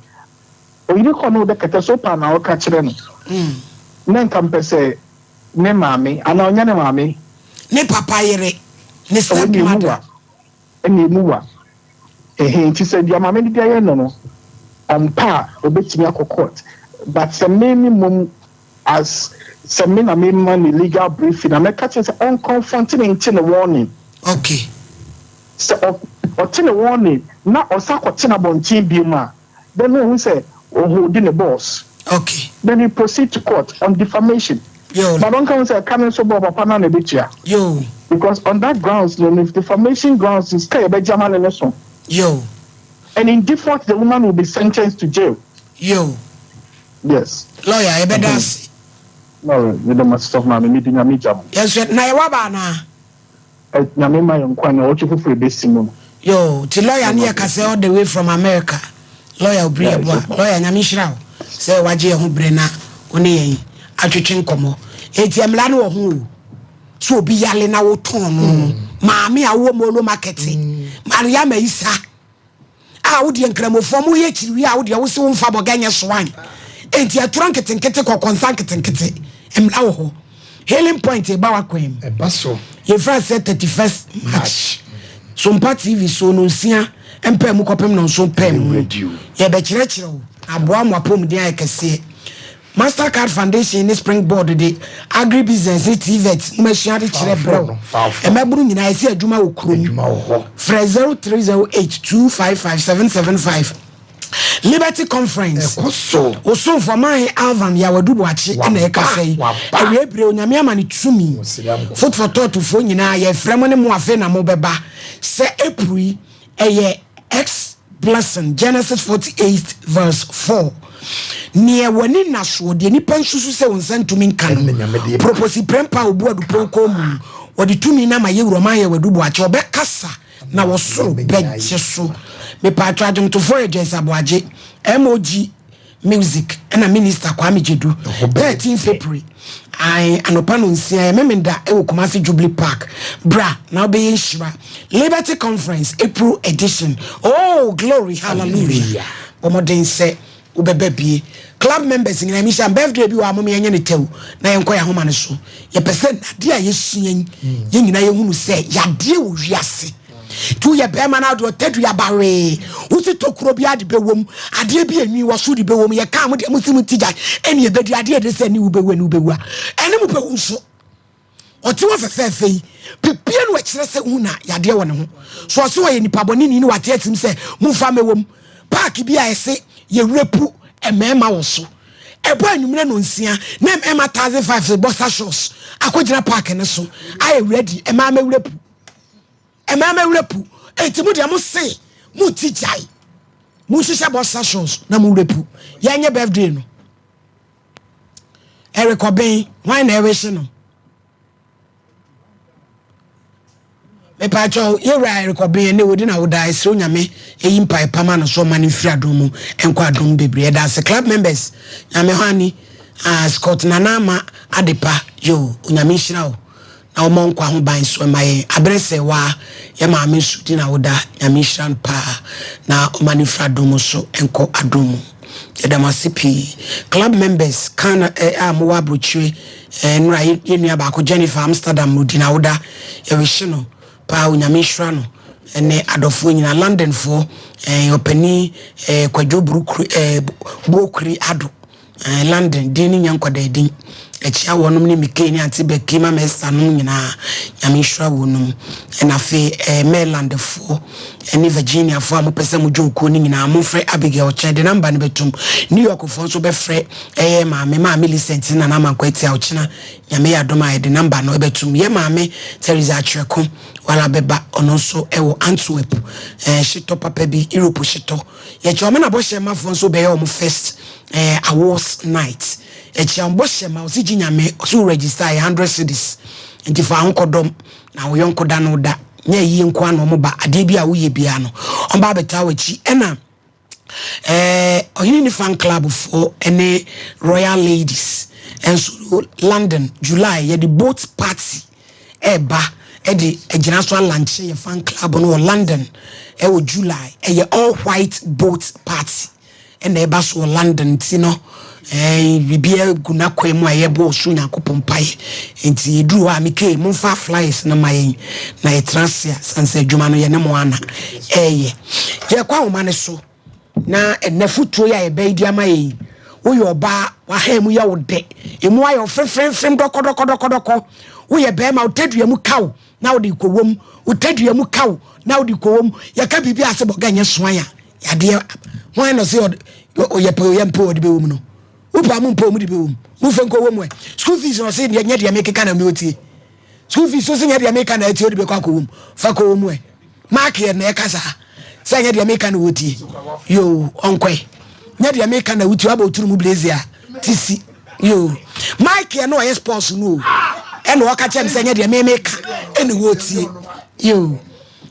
O you know the catasopa now catch them. Nan can say, ne mammy, and on your mammy, ne papa yere, ne stepmother, and you move. He said, your mammy, dear, no, pa, obetime court, but some minimum as some men are money legal briefing. I'm catching on confronting in a warning. Okay. So, or tin a warning, not or sack or tin about team Bima. Then who say, or holding a boss. Okay. Then he proceed to court on defamation. Yo. But don't come say, coming so Bob upon a bit here. Yo. Because on that grounds, if defamation grounds is clear by Jamal Nelson. Yo. And in default, the woman will be sentenced to jail. Yo. Yes. Lawyer, I bet that's. No, you don't must stop my meeting a meet. Yes, Naiwabana. Namima and Kwan, what you for this Simon. Yo, the lawyer near Cassell all the way from America. Lawyer Bria, lawyer Namishra. Say, Wajia Hubrena, One, Sompa Nkomo. ATM Lano who. So be yalling our tone. Mammy, I won't molo marketing. Mariama Isa. I would incremo from we out your soon Fabogania swine. Ain't your trunket and kitty or consanket and kitty. Mlao. Hailing point a bower queen. A basso. Your first said 31st March. Sompa TV so no sia. Empe mukopem no so pem. Radio. Ye bechirechiro. Aboa mwapom dia ekese. Mastercard Foundation in Springboard the agribusiness TVET machine chire bro. Emeburu nyina ese adwuma wo krom. Fra 0308255775. Liberty Conference. Oso for my Alvan ya wadubu achi na ekase. Ewebre onyame amani tumi. Foot for thought to phone nyina ye fremo ne mo afe na mo beba. Se April eye X blessing Genesis 48 verse 4. Near wani naso de nipa nsusu se wonsan tumi nkan. Propose prempa obu adupo komu. Wodi tumi na maye wuroma ye wadubu achi obekasa na wosoro beje so. Me pa atradum to voyages aboaje MOG music and a minister Kwame Jedu 13 February I anopano nsia memenda e Kumasi Jubilee Park bra now be Shira Liberty Conference April edition. Oh glory hallelujah omoden say ubebebie club members in emission birthday bi wa mo me ne tew na yenko ya homa ne so ye pese ade a yesuan ye nyina ye hunu say yade wo wiase tu ye be man ado tedu ya bare uti tokuro bi ade bewom ade bi enwi wo so de bewom ye ka mo de musimu tija eni e bedu ade de se ni wo bewu ni wo bewu eni mo bewu so oti wo fefefe yi pipie no akire se hu na yade wo ne ho so so ye nipa boni ni wate atim se mu fa mewom park bi a ese ye repu emema wo so ebo anwumre no nsia na emema 1500 bossa shows akogina park ne so I ready emama repu enti mu de mo se mu tijai mu hihye bossa shows na mu repu ye nye birthday no Eric Obey why na ewe no me pacho yewra Eric Obey ne wodi na woda isro nyame eyimpa epama no so mani firi adom enko adom bebre da se club members nyame hani Scott Nanama adepa yo nyame hira o na o mon kwa ho ban so maye abrese wa ye ma me suti na woda nyame hira pa na o mani firi adom so enko adom Edamasipi club members kana amwa brochwe nra yenu ba ko Jennifer Amsterdam mudina woda ye wishino pa unyamishwa no ene adofo nyina London for opani kwadwo brokri ado London dini nyankwada din echia wonom ni mikeni antibeki ma mesa no nyina nyamishwa wonum ena fe Maryland for ene Virginia for amopese mudwonko ni nyina amofre Abigail Chede number ne betum New York for so be frɛ maame Millicent na na mankwati a ochina nyame ya doma ye de number no betum ye maame Teresa Achweko wala beba ono so ewo Antwerp shito papa bi Europe shito ye choma na bo shema fo so be ye omo first awards night echamba shema osiji nyame so register 100 cities enti fa ankodom na wo yonko da no da nya yi nko ano mo ba ade bi a wo ye bia no on ba beta wachi ena oyini fan club for any royal ladies and so London July ye the boat party eba the general lunch ye fan club no London July all white boat party and eba so London tino bibia guna kwemu ayebo so nyankopon pai enti eduru a meke monfa flies na mayen na etrasia sanse adwuma no ye ne mo ana ye kwa wo mane so na enafutuo ya ebaidi amaye wo yo ba wa hemu ya wo de emu ayo frefrem dokodoko wo ye be ma otadua mu kaw na wo de kowom otadua mu kaw na wo de kowom ya ka bibia asebo ganye soan ya de wan no se o ye pe o ye mpo de be wom no upa mu mpo mu de be wom mu fenko wom we school fees no se nya de make kana me otie school fees so se nya de make kana atie o de be kwa kowom fa kowom we mark ye na e kasa say nya de make kana otie yo onkwe nya de make kana otie aba oturu mu blazer tisi yo mark ye no ye sports no e no ka chem say nya de make ene otie yo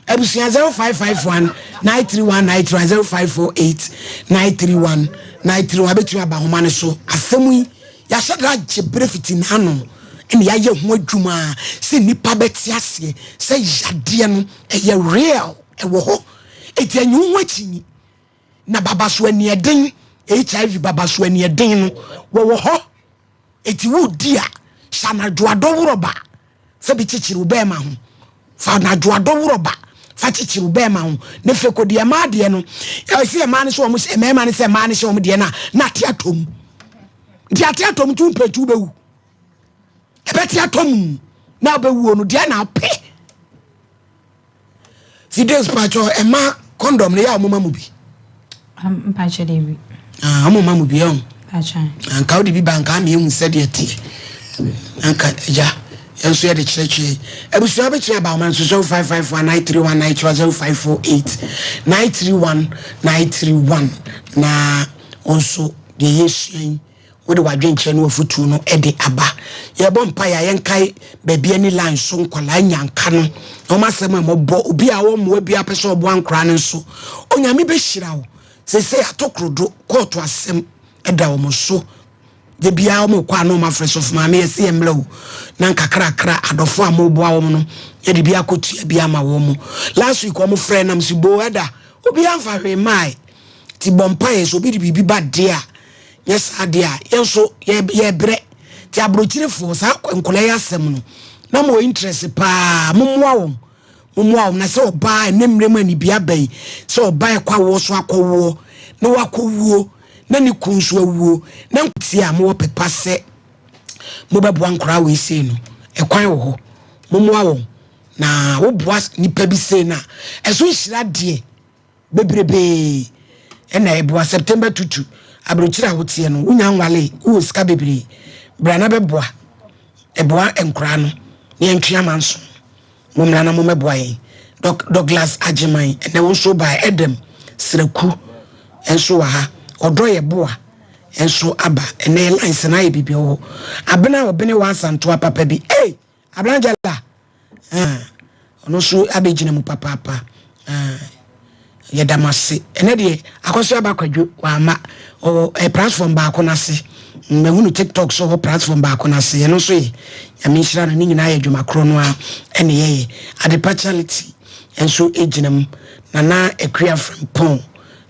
Ebusia 0551 931 0548 931 931 abetu aba homa ne so asemu ya shadra jebrefiti nano ene ya ye ho adwuma se nipa beti ase se yade no eye real ewo ho eti anyu ho akini na babaso ani eden HIV babaso ani eden no wo ho eti wo dia shana doado woroba se bi chichiru be ma ho fa na doado woroba fachichiru be ma ho ne feko de ma de no e se ma ne so mo se ma ne se ma ne so mo de na tiatom tiatom tu petu be wu e be tiatom na be wu no de na pe videos pacho e ma condom ne ya mo mamu bi pacho de bi mo mamu bi on pacho anka odi bi banka me hu se de tie anka ja enso ye de church ebusu abetu aba man so 551931931931 na onso de yesien wo de wadwenche no afutu no e de aba ye bompa ya yenkai bebia ni line so nkwala nyanka no no masema mobo obi a wo mo bia pese obo ankra ne so onyame be hira wo se atokrodo court asem eda wo so de bia wo kwa no ma fresh of maame ese emlewo na nkakrakra adofo amoboa wo no ye de bia kotu bia ma wo mu last week wo mo frɛ nam sibo eda obi amfa hwe mai ti bompa yeso obi de bibi ba de a yes ade a yenso ye bre ti abrochirefo sa nkola ya asem no na mo interest pa mommoa wo na se oba enemrem ani bia bai se oba kwa wo so akọwo na wakọwo na ni kunso awuo na nti a mo pepa se mo beboa nkora we sei no ekwan wo ho mommoa wo na wo boa nipa bi sei na eso hira de bebrebe ena eboa September 22 abrochira hotie no unya nwale wo sika bebre brana beboa eboa enkora no ne entwea manso momna na momeboa yi Douglas Ajiman ene wo so by Edem Sreku enso wa ha odo ye boa enso aba ene lines na ye bibia ho abena obene wansanto papa bi ablangela ono so abegina mu papa ye damase ene de akoso abakwadwo wa ma o platform ba akonase mehunu TikTok so ho platform ba akonase ye no so ye ya minshira no nyina ye dwuma kro no a ene ye ade partiality enso ejinam nana ekria from pon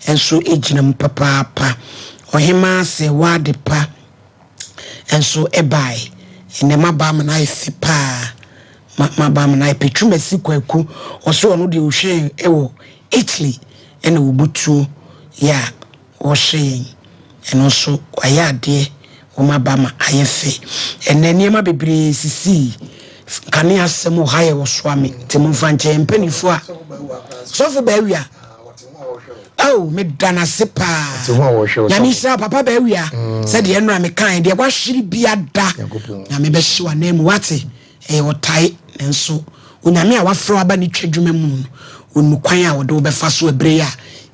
enso ejinam papa ohima se wade pa enso ebai ene mabam na ifipa mabam na ipetwumasi kwaku oso ono de ohwe ewo Italy ene obutu ya ohwe eno so kwayade omabama ayefe ene niema bebre sisi kani asemo haye wo swami temumfa nche mpanifo a sofu bawia me dana sepa nyamisha papa bawia said ye no amekan de kwa hiri bia da nyame be hyewa na mu wate otai enso onyame a wafro aba ni twadwuma mu onu kwan a wo de befa so ebre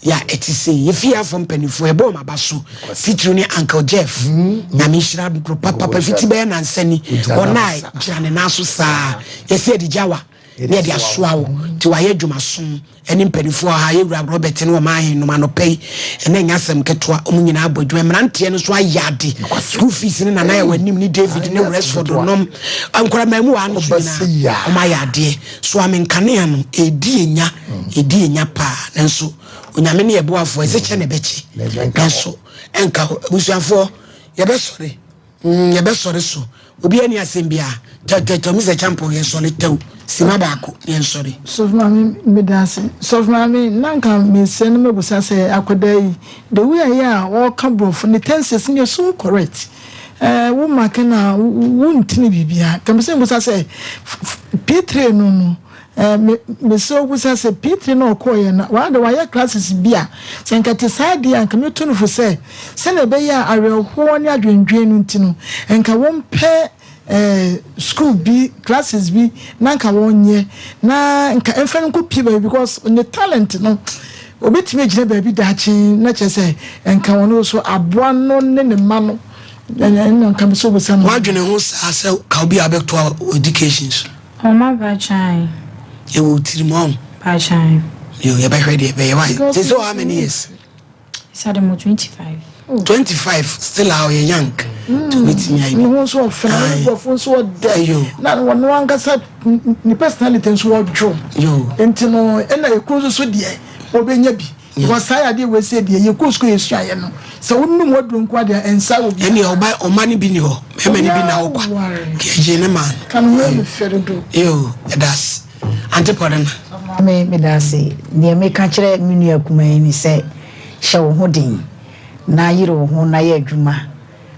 ya etise ye fia from penifo e bom abaso fitru ni Uncle Jeff nyamishira bro papa fiti be na nsani onai jane na so saa ye se di jawa ne dia soa wo ti wa ye dwumaso eni penifo ha ye wura Robert ne o ma hin no ma no pei ene nyasem ketwa omunyina abodwe mrante no so ayade school fees ne na na ye wanim ni David ne Resford nom ankora mamu wa no so na o ma yade so amenkane no edi enya pa nenso onyame ne yeboafo ezeche ne bechi nenso enka busuafo yebesore so obi ani asembia tata mi se champion ye sole tew sima baako ye sore sofmami medase sofmami nanka me sen me busa se akodai the way ya wo kabrof ne tenses ne so correct wo makena wo ntini bibia kamse busa se P3 no me so busa se P3 no koye na wa de wa classes bia senkati side anka me tunu fo se na be ya areho ne adwendwen no ntino enka won pe school bi classes bi nanka wonye na nka enfa nko pie because the talent no obetime gine ba bi dachi na chese enka wono so aboa no ne ma no nka me so busa no wadwene ho sa ka obi abekto educations ma ba chai you will tell mom. Pachan. You be ready, be why? So how many years? It's at the 25. 25, still how you young. To meet me, I know so there you. Now, one gets up the personality and so Joe. You and I close so dear, Obenyabi. Because I did we say, dear, you could squeeze shy. So, no more drunk water and so any or buy or money bin you. How many bin now? Man, can we fair do you? That's. Antepodem me dase ne me ka kire menu akuma ni se hye wo hodin na yire wo ho na ye adwuma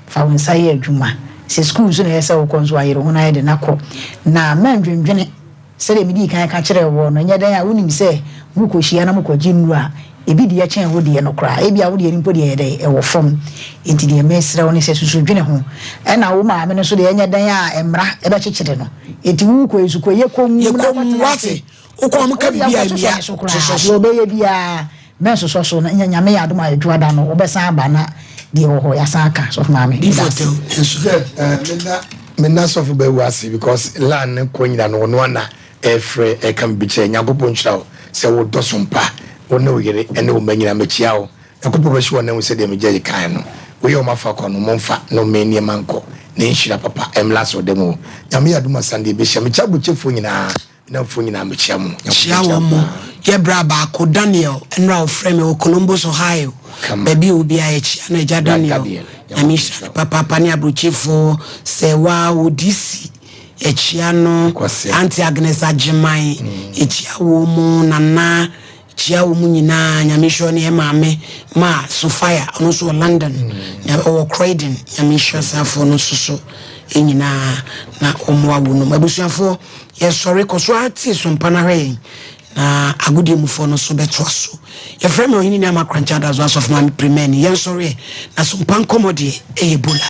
fa won sa ye adwuma se school so na yesa wo konso ayire ho na ye de nakọ na mandwendwene se de medi kan ka kire wo no nya dan a wonim se mu ko hia na mu ko jinru a ebi de ya chen ho de no kra ebi a wo de ni po de de e wo fom enti de mesra woni se susu dwene ho e na wo ma me no so de nya dan a emra e be kekere no enti wu ko esu ko ye kom wate uko ka bibia bia so be ye bia men so na nyame ya adoma adwa da no obesan aba na de ho ya saka so ma me mena so for be wase because lan ko nyina no no na efre e kan bi che nyagopo nchirawo se wo dosompa wona oyere ene wo manyina machia wo yakopo be shi wona wo se de meje kan no we o mafa ko no momfa no meni manko ne nhira papa emla so demo nyame aduma sande be hia me chabu chefo nyina na mfo nyina me chia mo ye bra ba ko Daniel enra ofrem o Columbus Ohio baby obi a chia na ja Daniel nyame hira papa pani abrochefo se wa odisi echia no anti Agnes Ajiman echia wo mu nana chia wo mu nyina nyame hwo ne maame ma Sofia ono so London o Croydon nyame hwo safo no so enyina na omwa wo no mabusuafo ye sorry ko so ati Sompa na hwe na agudi mufo no so beto so ye frame ohini na makrancha da so of my premier ye sorry na Sompa Nkomo de Ebola